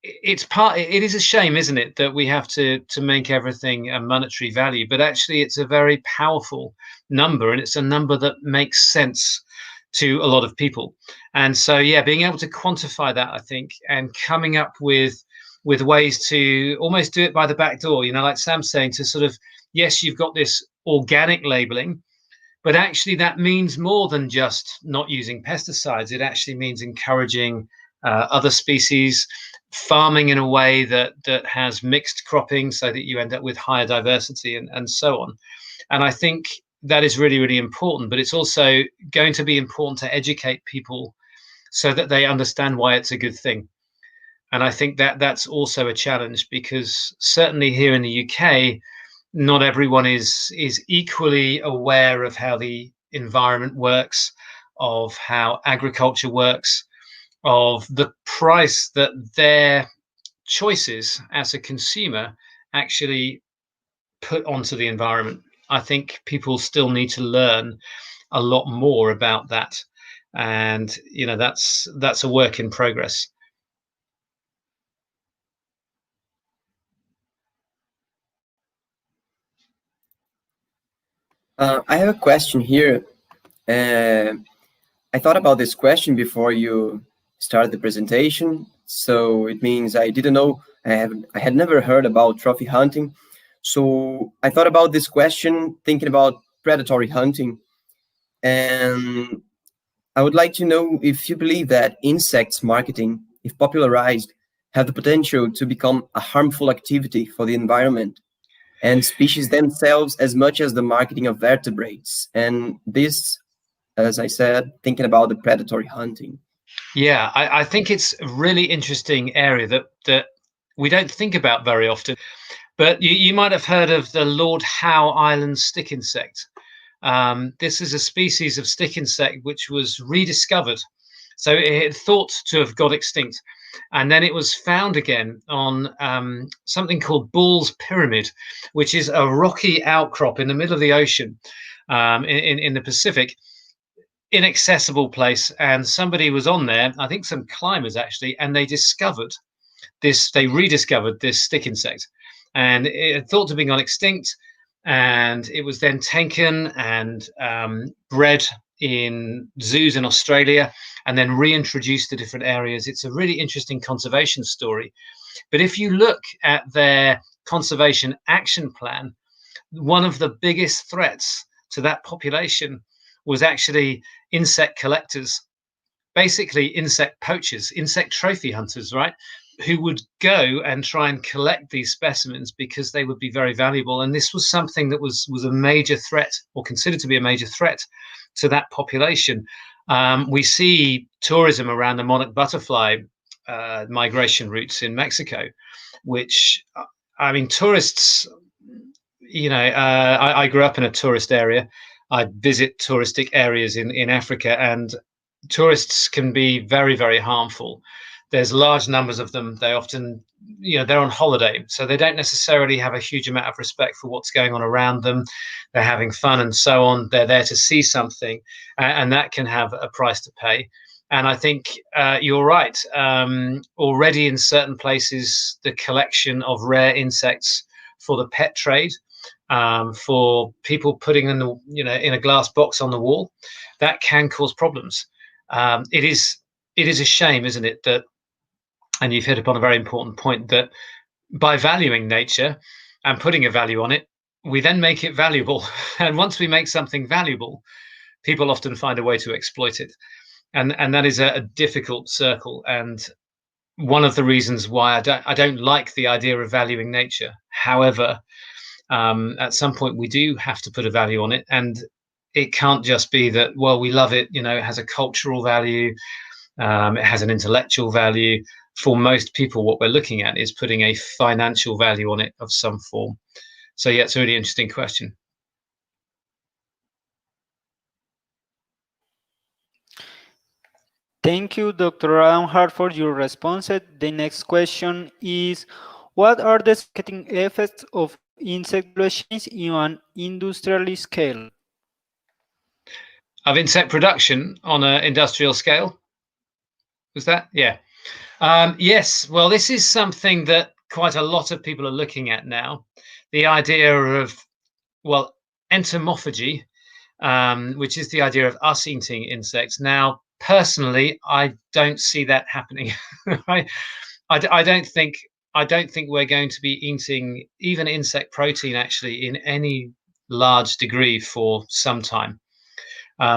it is a shame, isn't it, that we have to make everything a monetary value, but actually it's a very powerful number, and it's a number that makes sense to a lot of people. And so, yeah, being able to quantify that, I think, and coming up with ways to almost do it by the back door, like Sam's saying, to sort of, yes, you've got this organic labeling, but actually that means more than just not using pesticides. It actually means encouraging other species, farming in a way that has mixed cropping so that you end up with higher diversity and so on. And I think that is really, really important, but it's also going to be important to educate people so that they understand why it's a good thing. And I think that that's also a challenge, because certainly here in the UK, not everyone is equally aware of how the environment works, of how agriculture works, of the price that their choices as a consumer actually put onto the environment. I think people still need to learn a lot more about that. And, that's a work in progress. I have a question here. I thought about this question before you started the presentation. So it means I didn't know, I had never heard about trophy hunting. So I thought about this question thinking about predatory hunting. And I would like to know if you believe that insects marketing, if popularized, have the potential to become a harmful activity for the environment and species themselves as much as the marketing of vertebrates. And this, as I said, thinking about the predatory hunting. Yeah, I think it's a really interesting area that we don't think about very often. But you might have heard of the Lord Howe Island stick insect. This is a species of stick insect which was rediscovered. So it thought to have got extinct. And then it was found again on something called Bull's Pyramid, which is a rocky outcrop in the middle of the ocean in the Pacific, inaccessible place. And somebody was on there, I think some climbers actually, and they rediscovered this stick insect. And it thought to be gone extinct. And it was then taken and bred in zoos in Australia and then reintroduced to different areas. It's a really interesting conservation story. But if you look at their conservation action plan, one of the biggest threats to that population was actually insect collectors, basically insect poachers, insect trophy hunters, right? Who would go and try and collect these specimens because they would be very valuable. And this was something that was a major threat, or considered to be a major threat, to that population. We see tourism around the monarch butterfly migration routes in Mexico, which, I mean, tourists, I grew up in a tourist area. I visit touristic areas in Africa, and tourists can be very, very harmful. There's large numbers of them. They often, they're on holiday, so they don't necessarily have a huge amount of respect for what's going on around them. They're having fun and so on. They're there to see something, and that can have a price to pay. And I think you're right. Already in certain places, the collection of rare insects for the pet trade, for people putting in in a glass box on the wall, that can cause problems. It is a shame, isn't it, that, and you've hit upon a very important point, that by valuing nature and putting a value on it, we then make it valuable. And once we make something valuable, people often find a way to exploit it. And that is a difficult circle. And one of the reasons why I don't like the idea of valuing nature. However, at some point we do have to put a value on it. And it can't just be that, well, we love it, it has a cultural value, it has an intellectual value. For most people, what we're looking at is putting a financial value on it of some form. So yeah, it's a really interesting question. Thank you, Dr. Adam Hart, for your response. The next question is, what are the marketing effects of insect chains in an industrial scale? Of insect production on an industrial scale? Was that? Yeah. Yes. Well, this is something that quite a lot of people are looking at now. The idea of, well, entomophagy, which is the idea of us eating insects. Now, personally, I don't see that happening. I don't think we're going to be eating even insect protein actually in any large degree for some time.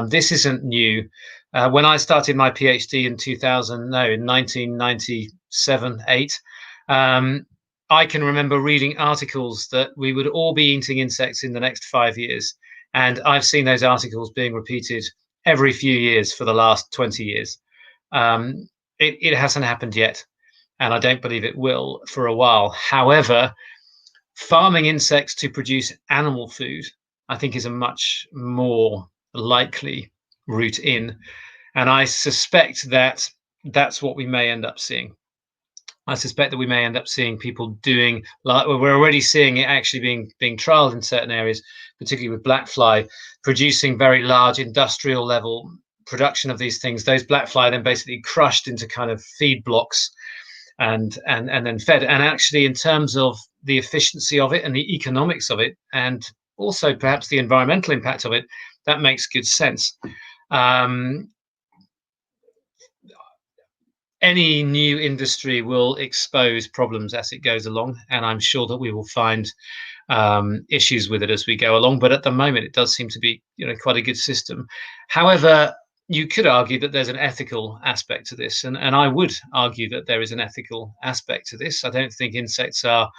This isn't new. When I started my PhD in 1997-8, I can remember reading articles that we would all be eating insects in the next 5 years. And I've seen those articles being repeated every few years for the last 20 years. It hasn't happened yet, and I don't believe it will for a while. However, farming insects to produce animal food, I think, is a much more likely route in. And I suspect that that's what we may end up seeing. I suspect that we may end up seeing people doing, like we're already seeing it actually being trialed in certain areas, particularly with black fly, producing very large industrial level production of these things. Those black fly then basically crushed into kind of feed blocks and then fed. And actually, in terms of the efficiency of it and the economics of it, and also perhaps the environmental impact of it, that makes good sense. Any new industry will expose problems as it goes along, and I'm sure that we will find issues with it as we go along. But at the moment, it does seem to be, quite a good system. However, you could argue that there's an ethical aspect to this, and I would argue that there is an ethical aspect to this. I don't think insects are,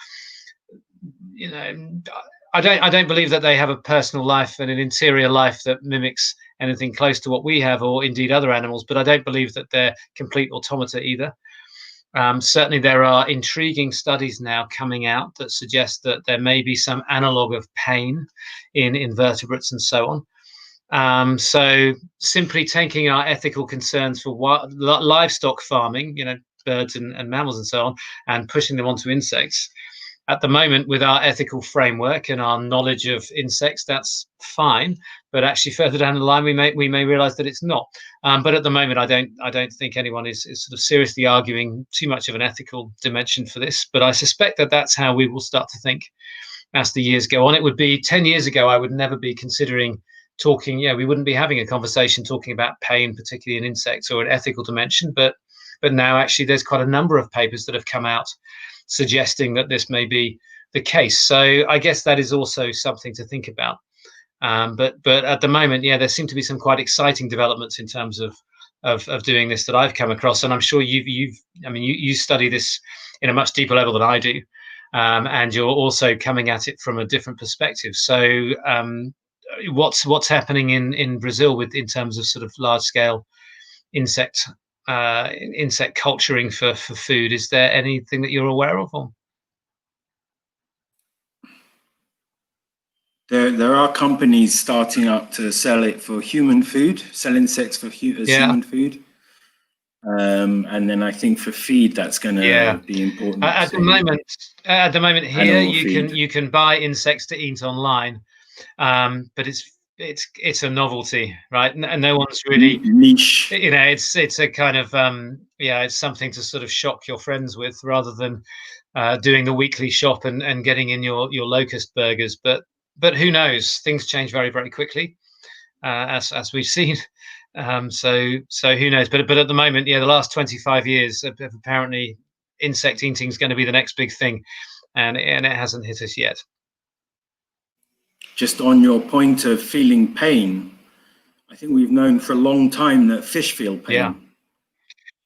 I don't believe that they have a personal life and an interior life that mimics anything close to what we have, or indeed other animals, but I don't believe that they're complete automata either. Certainly there are intriguing studies now coming out that suggest that there may be some analog of pain in invertebrates and so on. So simply taking our ethical concerns for livestock farming, birds and mammals and so on, and pushing them onto insects, at the moment, with our ethical framework and our knowledge of insects, that's fine. But actually, further down the line, we may realise that it's not. But at the moment, I don't think anyone is sort of seriously arguing too much of an ethical dimension for this. But I suspect that that's how we will start to think as the years go on. It would be 10 years ago, I would never be considering talking. We wouldn't be having a conversation talking about pain, particularly in insects, or an ethical dimension. But now, actually, there's quite a number of papers that have come out suggesting that this may be the case. So I guess that is also something to think about. But at the moment, there seem to be some quite exciting developments in terms of doing this that I've come across, and I'm sure you study this in a much deeper level than I do, and you're also coming at it from a different perspective. So what's happening in Brazil in terms of sort of large scale insect culturing for food? Is there anything that you're aware of? Or? There are companies starting up to sell it for human food, sell insects for human food. And then I think for feed, that's going to be important. At the moment here, you can buy insects to eat online, but it's a novelty, right? And no one's really niche. It's a kind of it's something to sort of shock your friends with, rather than doing the weekly shop and getting in your locust burgers. But who knows? Things change very, very quickly, as we've seen. So who knows? But at the moment, the last 25 years, apparently insect eating is going to be the next big thing, and it hasn't hit us yet. Just on your point of feeling pain, I think we've known for a long time that fish feel pain,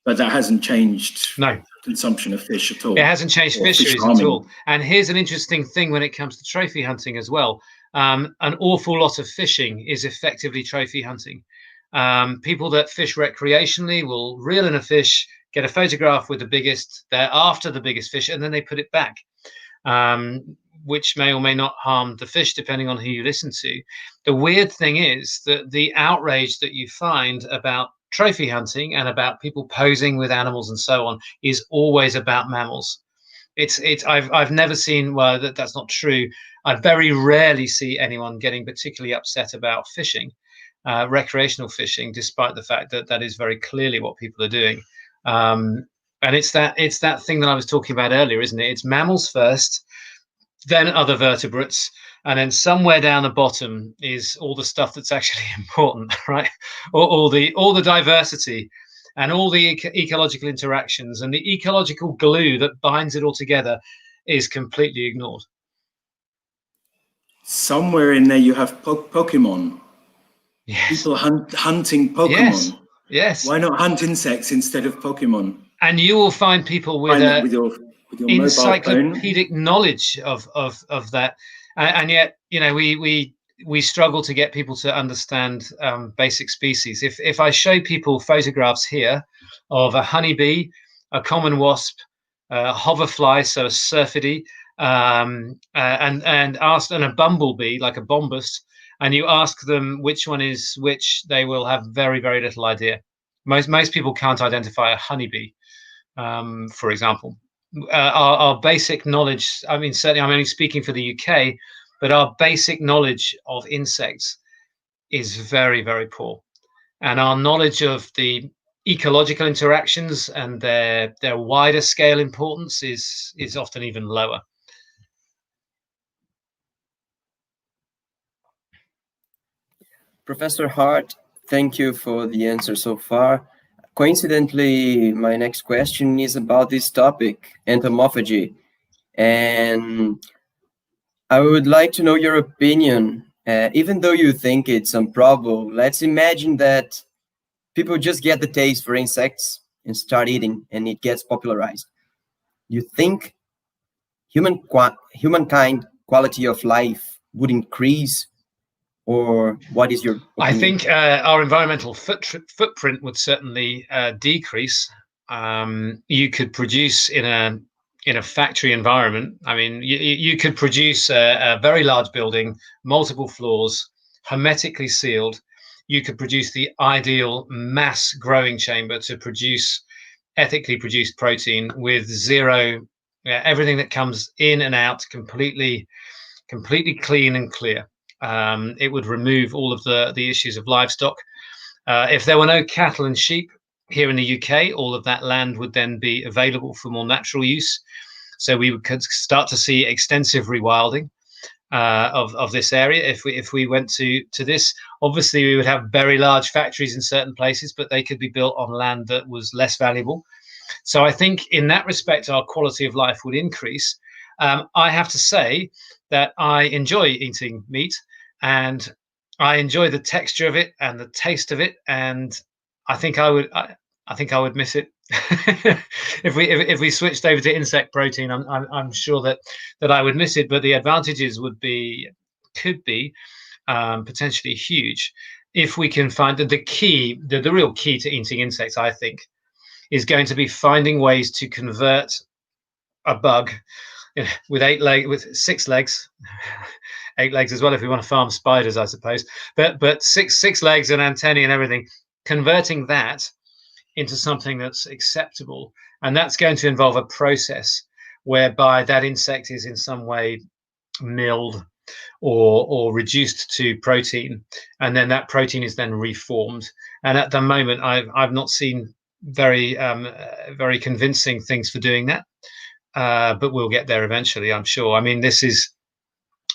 but that hasn't changed. No. Consumption of fish at all. It hasn't changed fisheries at all. And here's an interesting thing when it comes to trophy hunting as well. An awful lot of fishing is effectively trophy hunting. People that fish recreationally will reel in a fish, get a photograph with the biggest, they're after the biggest fish, and then they put it back, which may or may not harm the fish, depending on who you listen to. The weird thing is that the outrage that you find about trophy hunting and about people posing with animals and so on is always about mammals. I've never seen, well, that's not true. I very rarely see anyone getting particularly upset about fishing, recreational fishing, despite the fact that that is very clearly what people are doing. And it's that thing that I was talking about earlier, isn't it? It's mammals first, then other vertebrates, And then somewhere down the bottom is all the stuff that's actually important, right? All the diversity and all the ecological interactions, and the ecological glue that binds it all together is completely ignored. Somewhere in there you have Pokemon. Yes. People hunting Pokemon. Yes. Yes. Why not hunt insects instead of Pokemon? And you will find people with your encyclopedic knowledge of that, and yet, you know, we struggle to get people to understand basic species. If I show people photographs here of a honeybee, a common wasp, a hoverfly, so a syrphidae, and a bumblebee like a bombus, and you ask them which one is which, they will have very, very little idea. Most people can't identify a honeybee, for example. Our basic knowledge, I mean, certainly I'm only speaking for the UK, but our basic knowledge of insects is very, very poor. And our knowledge of the ecological interactions and their wider scale importance is often even lower. Professor Hart, thank you for the answer so far. Coincidentally, my next question is about this topic, entomophagy. And I would like to know your opinion. Even though you think it's improbable, let's imagine that people just get the taste for insects and start eating, and it gets popularized. You think humankind quality of life would increase, or what is your opinion? I think our environmental footprint would certainly decrease. You could produce in a factory environment. I mean, you could produce a very large building, multiple floors, hermetically sealed. You could produce the ideal mass growing chamber to produce ethically produced protein with zero, everything that comes in and out completely clean and clear. It would remove all of the issues of livestock. If there were no cattle and sheep here in the UK, all of that land would then be available for more natural use. So we could start to see extensive rewilding of this area. If we went to this, obviously we would have very large factories in certain places, but they could be built on land that was less valuable. So I think in that respect, our quality of life would increase. I have to say that I enjoy eating meat, and I enjoy the texture of it and the taste of it, and I think I would miss it if we switched over to insect protein. I'm sure that I would miss it, but the advantages could be potentially huge if we can find the real key to eating insects, I think, is going to be finding ways to convert a bug with 6 legs, 8 legs as well if we want to farm spiders, I suppose, but six legs and antennae and everything, converting that into something that's acceptable. And that's going to involve a process whereby that insect is in some way milled or reduced to protein, and then that protein is then reformed. And at the moment, I've not seen very convincing things for doing that, but we'll get there eventually, I'm sure. I mean,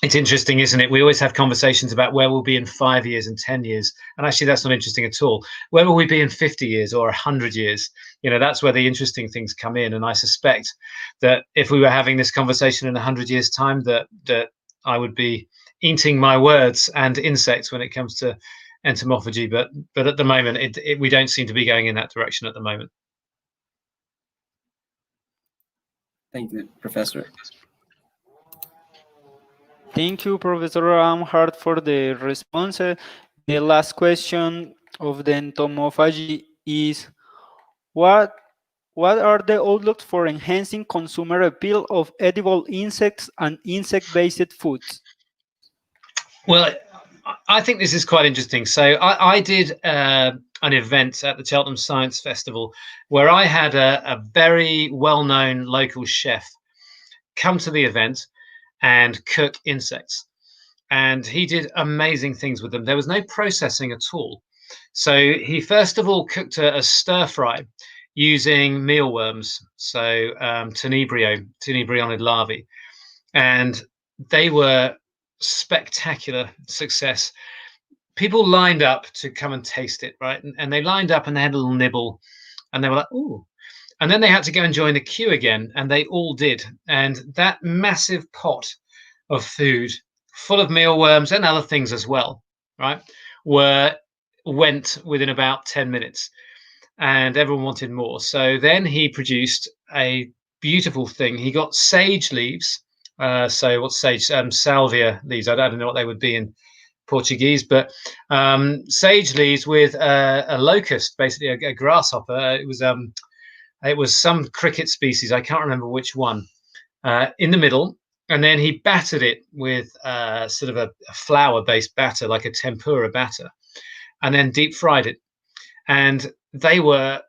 it's interesting, isn't it? We always have conversations about where we'll be in 5 years and 10 years. And actually, that's not interesting at all. Where will we be in 50 years or 100 years? You know, that's where the interesting things come in. And I suspect that if we were having this conversation in 100 years' time, that I would be eating my words and insects when it comes to entomophagy. But at the moment, we don't seem to be going in that direction at the moment. Thank you, Professor. Thank you, Professor Hart, for the response. The last question of the entomophagy is, what are the outlooks for enhancing consumer appeal of edible insects and insect-based foods? Well, I think this is quite interesting. So I did an event at the Cheltenham Science Festival where I had a very well-known local chef come to the event and cook insects. And he did amazing things with them. There was no processing at all. So he first of all cooked a stir fry using mealworms, so tenebrionid larvae. And they were spectacular success. People lined up to come and taste it, right? And they lined up and they had a little nibble, and they were like, ooh. And then they had to go and join the queue again, and they all did. And that massive pot of food, full of mealworms and other things as well, right, went within about 10 minutes, and everyone wanted more. So then he produced a beautiful thing. He got sage leaves. So what's sage? Salvia leaves. I don't know what they would be in Portuguese, but sage leaves with a locust, basically a grasshopper. It was some cricket species. I can't remember which one. In the middle, and then he battered it with sort of a flour-based batter, like a tempura batter, and then deep fried it. And they were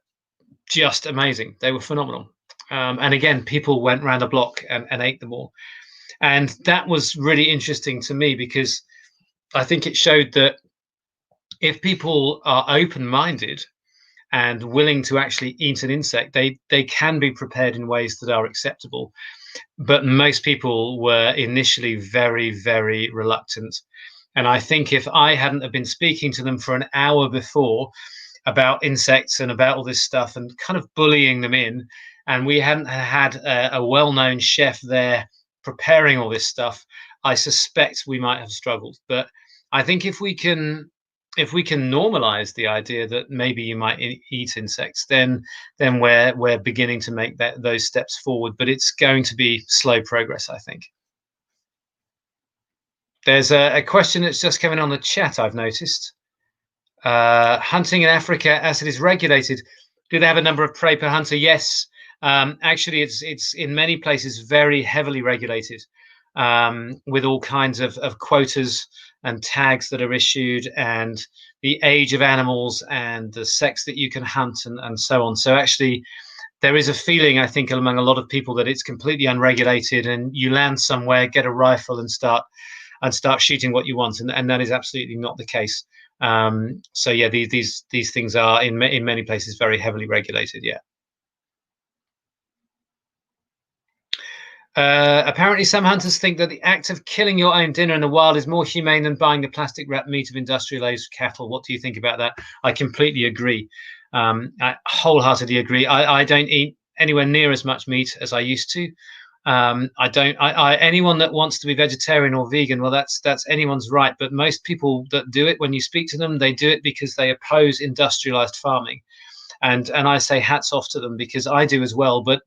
just amazing. They were phenomenal. And again, people went around the block and ate them all. And that was really interesting to me, because I think it showed that if people are open-minded and willing to actually eat an insect, they can be prepared in ways that are acceptable. But most people were initially very, very reluctant. And I think if I hadn't have been speaking to them for an hour before about insects and about all this stuff and kind of bullying them in, and we hadn't had a well-known chef there preparing all this stuff, I suspect we might have struggled. But I think if we can normalize the idea that maybe you might eat insects, then we're beginning to make those steps forward. But it's going to be slow progress, I think. There's a question that's just coming on the chat, I've noticed. Hunting in Africa, as it is regulated, do they have a number of prey per hunter? Yes. Actually, it's in many places very heavily regulated, with all kinds of quotas and tags that are issued, and the age of animals and the sex that you can hunt, and so on. So actually, there is a feeling, I think, among a lot of people that it's completely unregulated, and you land somewhere, get a rifle, and start shooting what you want, and that is absolutely not the case. So yeah, these things are in many places very heavily regulated. Yeah. Apparently, some hunters think that the act of killing your own dinner in the wild is more humane than buying the plastic wrapped meat of industrialized cattle. What do you think about that? I completely agree. I wholeheartedly agree. I don't eat anywhere near as much meat as I used to. Anyone that wants to be vegetarian or vegan, well, that's anyone's right. But most people that do it, when you speak to them, they do it because they oppose industrialized farming. And I say hats off to them, because I do as well. But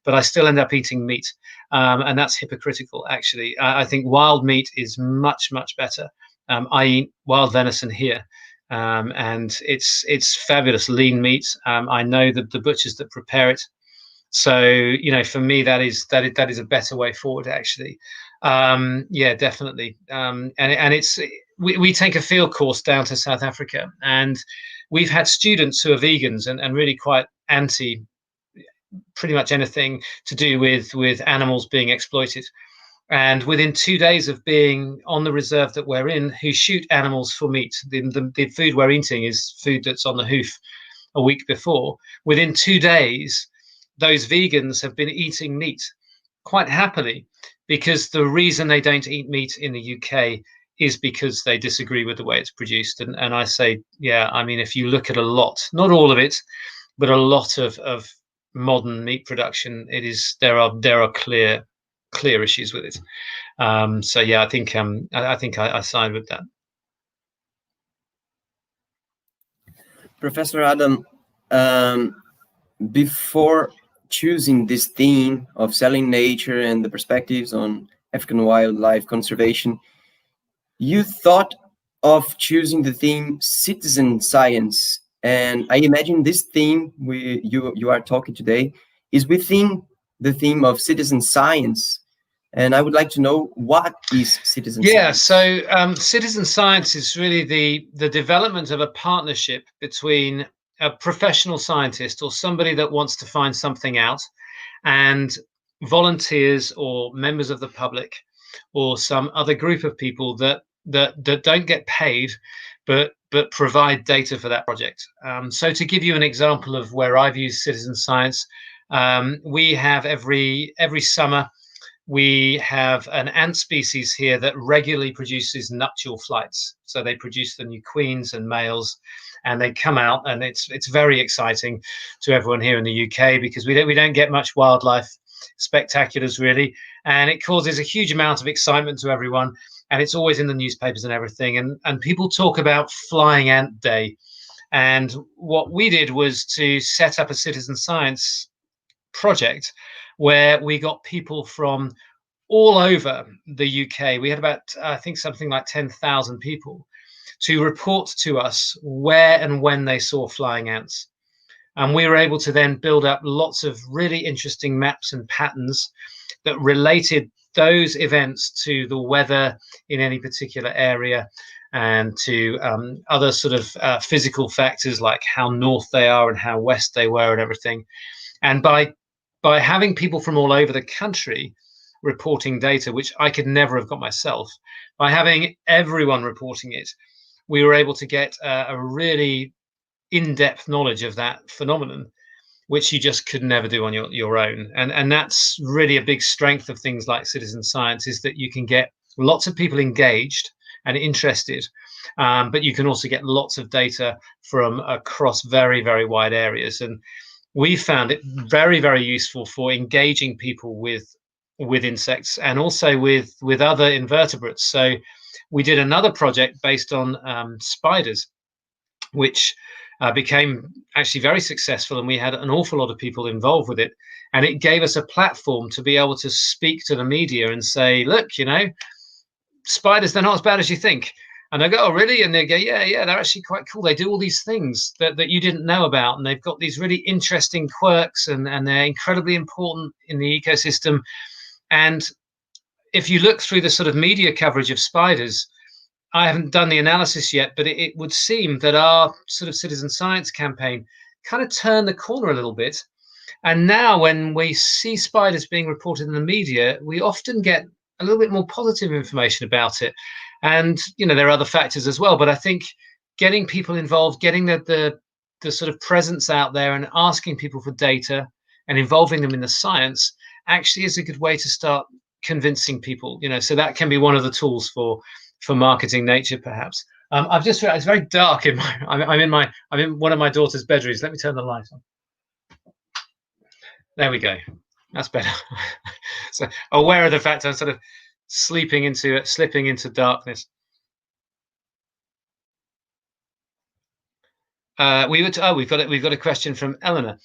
I still end up eating meat. And that's hypocritical, actually. I think wild meat is much, much better. I eat wild venison here, and it's fabulous lean meat. I know the butchers that prepare it. So, you know, for me, that is a better way forward, actually. Yeah, definitely. And it's we take a field course down to South Africa, and we've had students who are vegans and really quite anti pretty much anything to do with animals being exploited. And within 2 days of being on the reserve that we're in, who shoot animals for meat, the food we're eating is food that's on the hoof a week before. Within 2 days, those vegans have been eating meat quite happily, because the reason they don't eat meat in the UK is because they disagree with the way it's produced. And I say, yeah, I mean, if you look at a lot, not all of it, but a lot of modern meat production, there are clear issues with it. So yeah, I think I side with that. Professor Adam, before choosing this theme of selling nature and the perspectives on African wildlife conservation, you thought of choosing the theme citizen science. And I imagine this theme you are talking today is within the theme of citizen science. And I would like to know, what is citizen science? Yeah, so citizen science is really the development of a partnership between a professional scientist or somebody that wants to find something out, and volunteers or members of the public or some other group of people that don't get paid, but provide data for that project. So to give you an example of where I've used citizen science, we have every summer we have an ant species here that regularly produces nuptial flights. So they produce the new queens and males, and they come out, and it's very exciting to everyone here in the UK, because we don't get much wildlife spectaculars really, and it causes a huge amount of excitement to everyone, and it's always in the newspapers and everything, and people talk about Flying Ant Day. And what we did was to set up a citizen science project where we got people from all over the UK. We had about, I think, something like 10,000 people to report to us where and when they saw flying ants. And we were able to then build up lots of really interesting maps and patterns that related those events to the weather in any particular area, and to other sort of physical factors like how north they are and how west they were and everything. And by having people from all over the country reporting data, which I could never have got myself, by having everyone reporting it, we were able to get a really in-depth knowledge of that phenomenon, which you just could never do on your own. And that's really a big strength of things like citizen science, is that you can get lots of people engaged and interested, but you can also get lots of data from across very, very wide areas. And we found it very, very useful for engaging people with insects, and also with other invertebrates. So we did another project based on spiders, which became actually very successful, and we had an awful lot of people involved with it. And it gave us a platform to be able to speak to the media and say, look, you know, spiders, they're not as bad as you think. And they go, oh, really? And they go, yeah, they're actually quite cool. They do all these things that you didn't know about. And they've got these really interesting quirks, and they're incredibly important in the ecosystem. And if you look through the sort of media coverage of spiders, I haven't done the analysis yet, but it would seem that our sort of citizen science campaign kind of turned the corner a little bit. And now when we see spiders being reported in the media, we often get a little bit more positive information about it. And, you know, there are other factors as well, but I think getting people involved, getting the sort of presence out there and asking people for data and involving them in the science actually is a good way to start convincing people, you know. So that can be one of the tools for marketing nature, perhaps. I've just realized it's very dark in my, I'm in one of my daughter's bedrooms. Let me turn the light on. There we go. That's better. So aware of the fact I'm sort of slipping into darkness. We've got a question from Eleanor.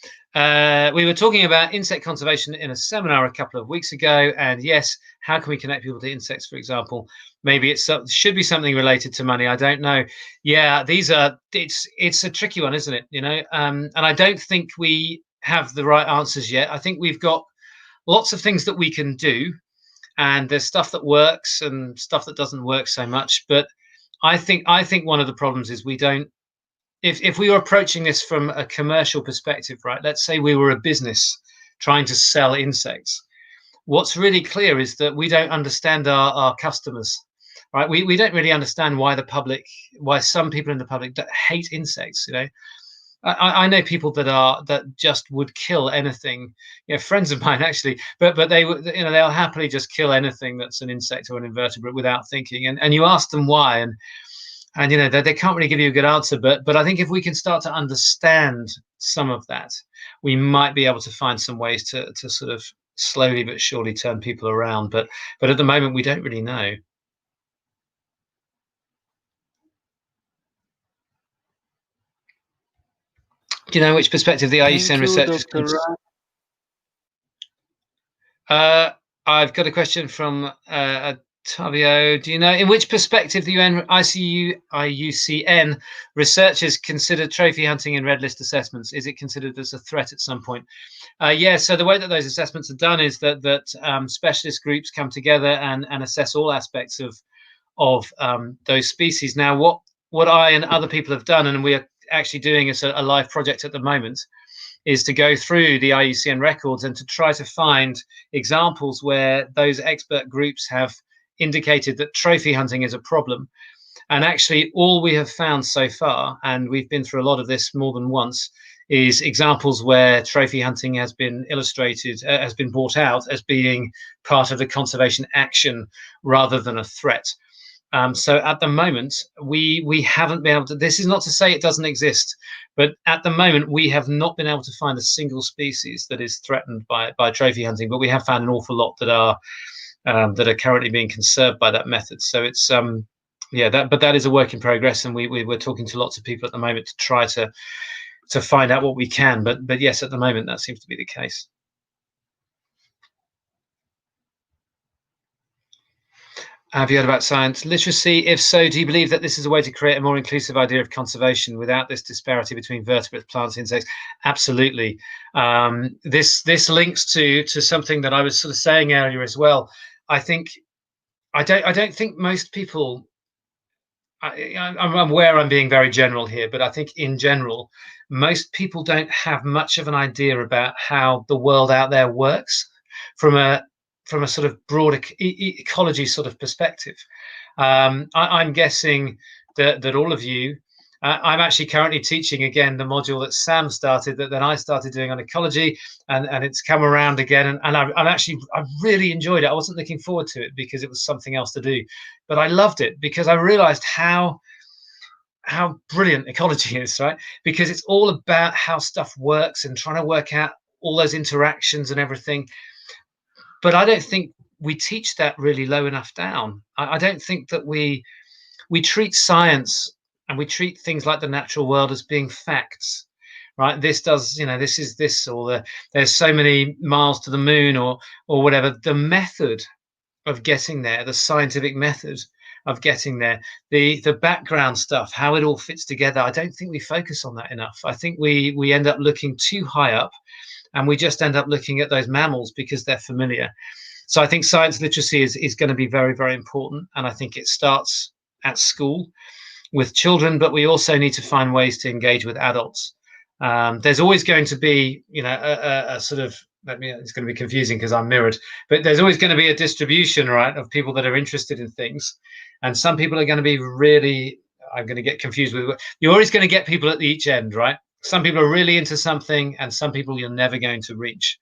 We were talking about insect conservation in a seminar a couple of weeks ago, and yes, how can we connect people to insects, for example? Maybe it should be something related to money. I don't know. Yeah, it's a tricky one, isn't it? You know, and I don't think we have the right answers yet. I think we've got lots of things that we can do, and there's stuff that works and stuff that doesn't work so much. But I think one of the problems is we don't. If we were approaching this from a commercial perspective, right? Let's say we were a business trying to sell insects. What's really clear is that we don't understand our customers, right? We don't really understand why some people in the public hate insects. You know, I know people that just would kill anything. You know, friends of mine actually, but they'll happily just kill anything that's an insect or an invertebrate without thinking. And you ask them why, and you know, they can't really give you a good answer, but I think if we can start to understand some of that, we might be able to find some ways to sort of slowly but surely turn people around. But at the moment, we don't really know. Do you know which perspective the IUCN researchers? I've got a question from Tavio. Do you know in which perspective the IUCN researchers consider trophy hunting in red list assessments? Is it considered as a threat at some point? Yeah, so the way that those assessments are done is that specialist groups come together and assess all aspects of those species. Now, what I and other people have done, and we are actually doing as a live project at the moment, is to go through the IUCN records and to try to find examples where those expert groups have indicated that trophy hunting is a problem. And actually all we have found so far, and we've been through a lot of this more than once, is examples where trophy hunting has been illustrated, has been brought out as being part of the conservation action rather than a threat. So at the moment, we haven't been able to, this is not to say it doesn't exist, but at the moment, we have not been able to find a single species that is threatened by trophy hunting, but we have found an awful lot that are currently being conserved by that method. So it's, but that is a work in progress, and we're talking to lots of people at the moment to try to find out what we can. But yes, at the moment, that seems to be the case. Have you heard about science literacy? If so, do you believe that this is a way to create a more inclusive idea of conservation without this disparity between vertebrates, plants, insects? Absolutely. This links to something that I was sort of saying earlier as well. I don't think most people, I'm aware I'm being very general here, but I think in general, most people don't have much of an idea about how the world out there works from a sort of broader ecology sort of perspective. I'm guessing that all of you, I'm actually currently teaching again the module that Sam started, that I started doing on ecology, and it's come around again, and I really enjoyed it. I wasn't looking forward to it because it was something else to do, but I loved it because I realized how brilliant ecology is, right? Because it's all about how stuff works and trying to work out all those interactions and everything. But I don't think we teach that really low enough down. I don't think that we treat science and we treat things like the natural world as being facts, right? This does, this is this, or there's so many miles to the moon, or whatever. The method of getting there, the scientific method of getting there, the background stuff, how it all fits together, I don't think we focus on that enough. I think we end up looking too high up, and we just end up looking at those mammals because they're familiar. So I think science literacy is going to be very, very important. And I think it starts at school with children, but we also need to find ways to engage with adults. There's always going to be, a sort of, it's going to be confusing because I'm mirrored, but there's always going to be a distribution, right, of people that are interested in things. And some people are going to be really, I'm going to get confused with, you're always going to get people at each end, right? Some people are really into something, and some people you're never going to reach.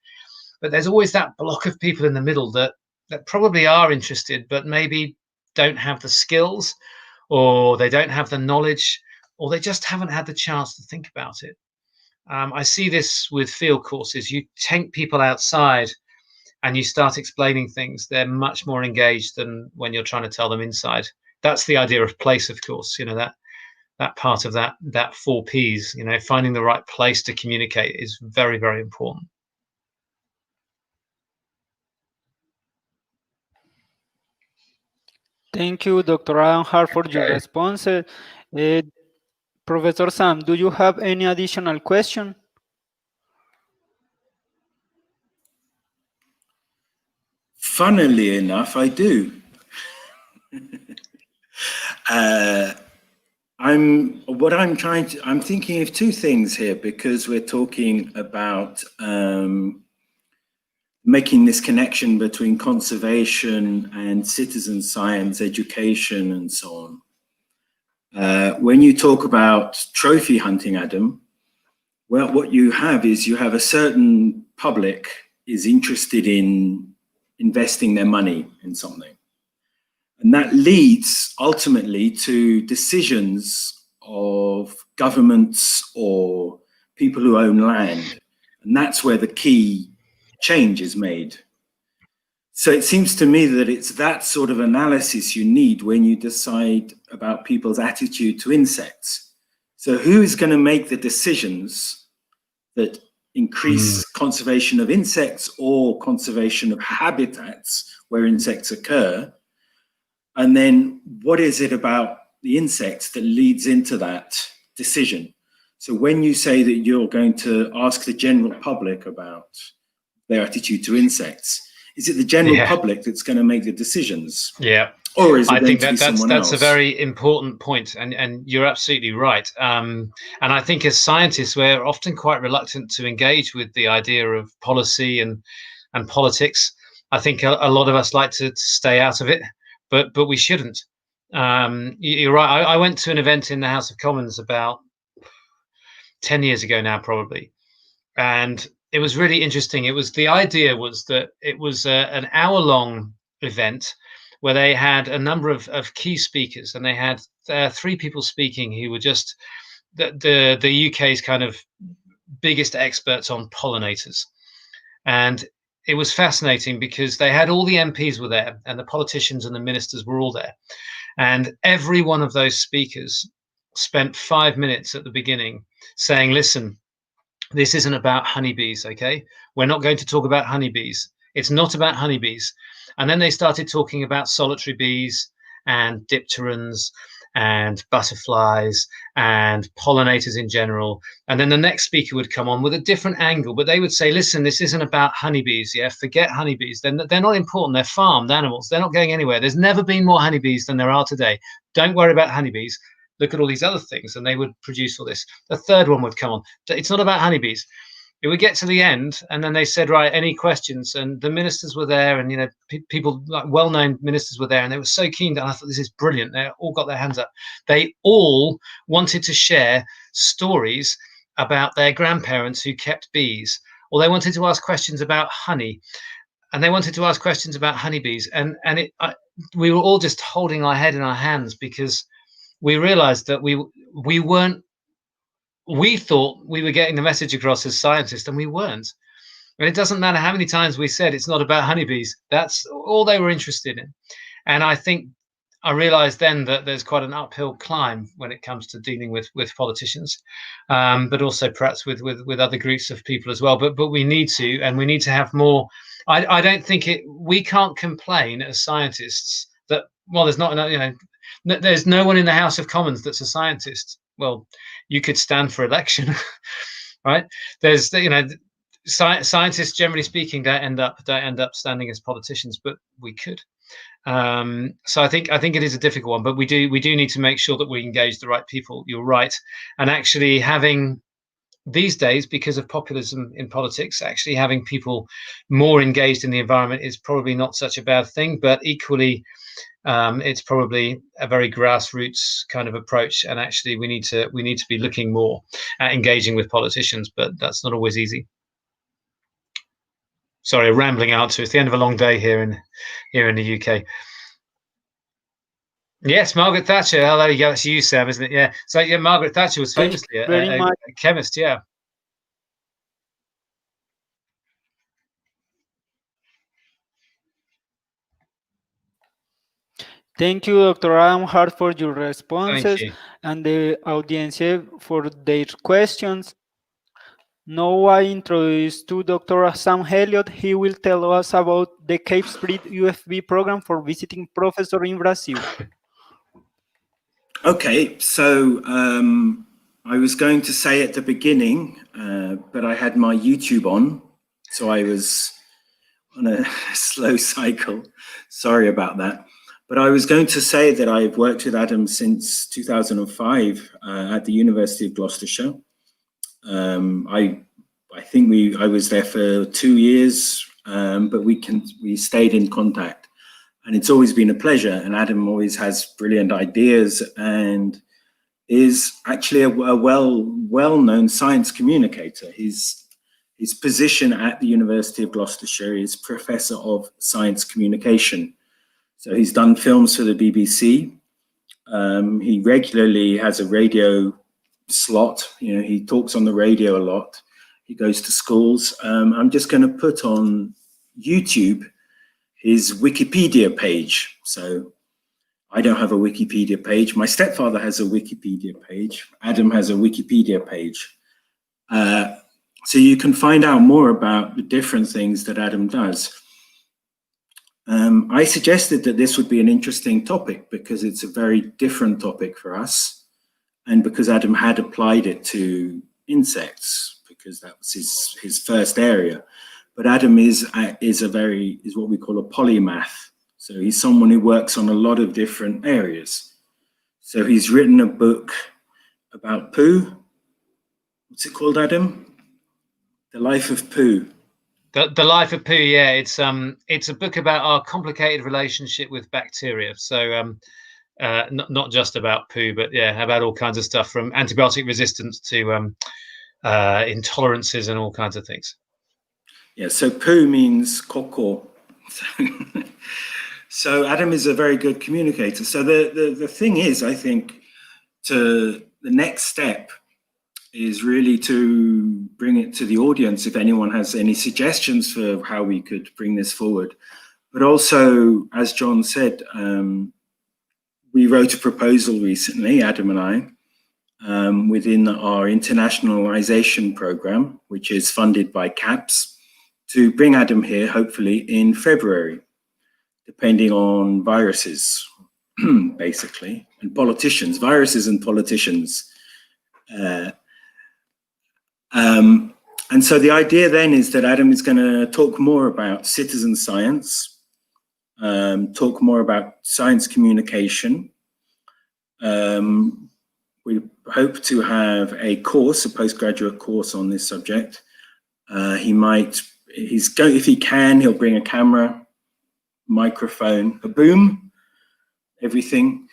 But there's always that block of people in the middle that probably are interested, but maybe don't have the skills, or they don't have the knowledge, or they just haven't had the chance to think about it. I see this with field courses. You take people outside and you start explaining things, they're much more engaged than when you're trying to tell them inside. That's the idea of place, of course, that part of that 4 Ps, finding the right place to communicate is very, very important. Thank you, Dr. Adam Hart, for your response. Professor Sam, do you have any additional question? Funnily enough, I do. I'm thinking of 2 things here, because we're talking about making this connection between conservation and citizen science, education, and so on. When you talk about trophy hunting, Adam, well, what you have is you have a certain public is interested in investing their money in something. And that leads ultimately to decisions of governments or people who own land. And that's where the key change is made. So it seems to me that it's that sort of analysis you need when you decide about people's attitude to insects. So who is going to make the decisions that increase conservation of insects or conservation of habitats where insects occur? And then what is it about the insects that leads into that decision? So when you say that you're going to ask the general public about their attitude to insects, is it the general public that's going to make the decisions? Yeah. Or is it I think that's a very important point, and you're absolutely right. And I think as scientists, we're often quite reluctant to engage with the idea of policy and politics. I think a lot of us like to stay out of it, but we shouldn't. You're right. I went to an event in the House of Commons about 10 years ago now, probably. And it was really interesting. The idea was that it was an hour-long event where they had a number of key speakers, and they had 3 people speaking who were just the UK's kind of biggest experts on pollinators. And it was fascinating because they had all the MPs were there, and the politicians and the ministers were all there. And every one of those speakers spent 5 minutes at the beginning saying, listen, this isn't about honeybees, okay? We're not going to talk about honeybees. It's not about honeybees. And then they started talking about solitary bees and dipterans and butterflies and pollinators in general. And then the next speaker would come on with a different angle, but they would say, listen, this isn't about honeybees. Yeah, forget honeybees. They're not important. They're farmed animals. They're not going anywhere. There's never been more honeybees than there are today. Don't worry about honeybees. Look at all these other things. And they would produce all this. The third one would come on. It's not about honeybees. It would get to the end, and then they said, right, any questions? And the ministers were there, and, you know, people, like well-known ministers were there, and they were so keen. And I thought, this is brilliant. They all got their hands up. They all wanted to share stories about their grandparents who kept bees, or they wanted to ask questions about honey, and they wanted to ask questions about honeybees. And we were all just holding our head in our hands, because we realized that we weren't. We thought we were getting the message across as scientists, and we weren't. And it doesn't matter how many times we said it's not about honeybees. That's all they were interested in. And I think I realized then that there's quite an uphill climb when it comes to dealing with politicians, but also perhaps with other groups of people as well. But we need to have more. I don't think we can't complain as scientists that, well, there's not enough, you know, there's no one in the House of Commons that's a scientist. Well, you could stand for election, right? There's, you know, scientists, generally speaking, don't end up standing as politicians, but we could. So I think it is a difficult one, but we do need to make sure that we engage the right people. You're right, and actually having these days, because of populism in politics, actually having people more engaged in the environment is probably not such a bad thing, but equally. It's probably a very grassroots kind of approach, and actually we need to be looking more at engaging with politicians, but that's not always easy. Sorry, a rambling answer. It's the end of a long day here in the UK. Yes, Margaret Thatcher. Oh, there you go. That's you, Sam, isn't it? Yeah. So yeah, Margaret Thatcher was famously a chemist. Yeah. Thank you, Dr. Adam Hart, for your responses and the audience for their questions. Now I introduce to Dr. Sam Elliott. He will tell us about the Cape Spirit UFB program for visiting professor in Brazil. Okay, so I was going to say at the beginning, but I had my YouTube on, so I was on a slow cycle. Sorry about that. But I was going to say that I've worked with Adam since 2005 at the University of Gloucestershire. I think I was there for 2 years, but we stayed in contact, and it's always been a pleasure. And Adam always has brilliant ideas and is actually a well-known science communicator. His position at the University of Gloucestershire is Professor of Science Communication. So he's done films for the BBC. He regularly has a radio slot. You know, he talks on the radio a lot. He goes to schools. I'm just going to put on YouTube his Wikipedia page. So I don't have a Wikipedia page. My stepfather has a Wikipedia page. Adam has a Wikipedia page. So you can find out more about the different things that Adam does. I suggested that this would be an interesting topic because it's a very different topic for us, and because Adam had applied it to insects because that was his first area. But Adam is what we call a polymath. So he's someone who works on a lot of different areas. So he's written a book about poo. What's it called, Adam? The Life of Poo. The Life of Poo, yeah. It's a book about our complicated relationship with bacteria. So not just about poo, but yeah, about all kinds of stuff from antibiotic resistance to intolerances and all kinds of things. Yeah, so poo means koko. So Adam is a very good communicator. So the thing is, I think, the next step is really to bring it to the audience if anyone has any suggestions for how we could bring this forward. But also, as John said, we wrote a proposal recently, Adam and I, within our internationalization program, which is funded by CAPS, to bring Adam here, hopefully in February, depending on viruses, basically, and politicians, viruses and politicians. And so the idea then is that Adam is going to talk more about citizen science, talk more about science communication. We hope to have a course, a postgraduate course on this subject. If he can, he'll bring a camera, microphone, a boom, everything,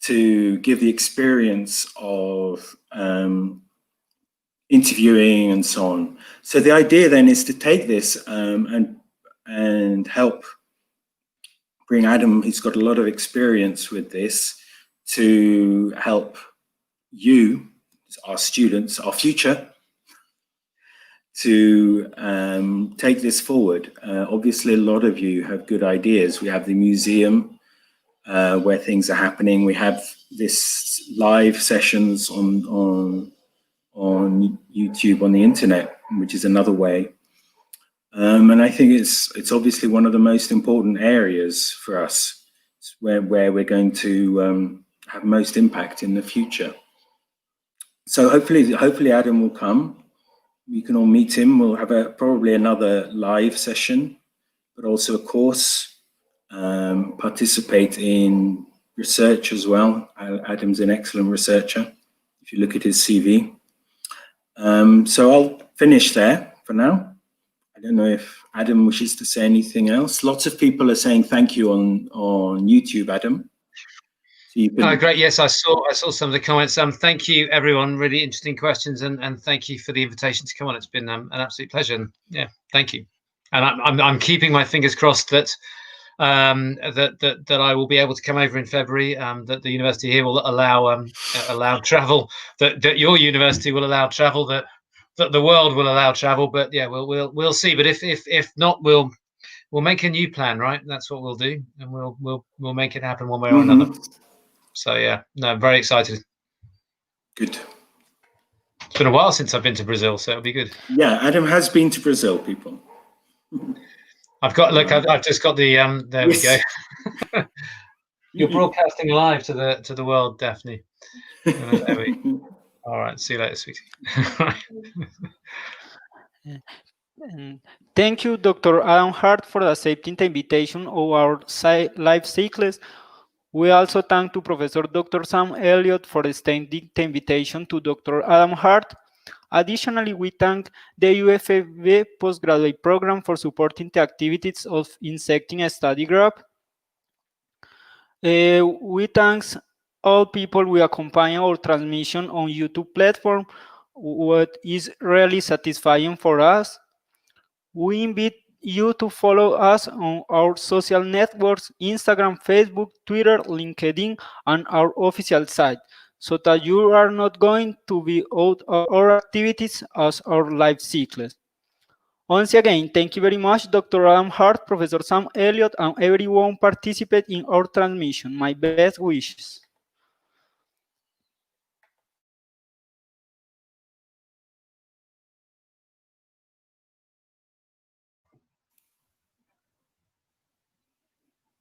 to give the experience of interviewing and so on. So the idea then is to take this and help bring Adam, who's got a lot of experience with this, to help you, our students, our future, to take this forward. Obviously, a lot of you have good ideas. We have the museum where things are happening. We have this live sessions on YouTube, on the internet, which is another way. And I think it's obviously one of the most important areas for us. It's where we're going to have most impact in the future. So hopefully Adam will come. You can all meet him. We'll have probably another live session, but also a course, participate in research as well. Adam's an excellent researcher, if you look at his CV. So I'll finish there for now. I don't know if Adam wishes to say anything else. Lots of people are saying thank you on YouTube, Adam. So you can... Great. Yes, I saw some of the comments. Thank you, everyone. Really interesting questions, and thank you for the invitation to come on. It's been an absolute pleasure. And, yeah, thank you. And I'm keeping my fingers crossed that that I will be able to come over in February. That the university here will allow travel. That your university will allow travel. That the world will allow travel. But yeah, we'll see. But if not, we'll make a new plan, right? That's what we'll do, and we'll make it happen one way or another. So yeah, no, I'm very excited. Good. It's been a while since I've been to Brazil, so it'll be good. Yeah, Adam has been to Brazil, people. I've just got the there yes. We go. You're broadcasting live to the world, Daphne. All right, see you later, sweetie. Thank you, Dr. Adam Hart, for accepting the invitation of our live cycles. We also thank to Professor Dr. Sam Elliott for extending the invitation to Dr. Adam Hart. Additionally, we thank the UFFB postgraduate program for supporting the activities of Insectum Study Group. We thank all people who accompany our transmission on YouTube platform, what is really satisfying for us. We invite you to follow us on our social networks, Instagram, Facebook, Twitter, LinkedIn, and our official site, so that you are not going to be out of our activities as our live cycles. Once again, thank you very much, Dr. Adam Hart, Professor Sam Elliott, and everyone participating in our transmission. My best wishes.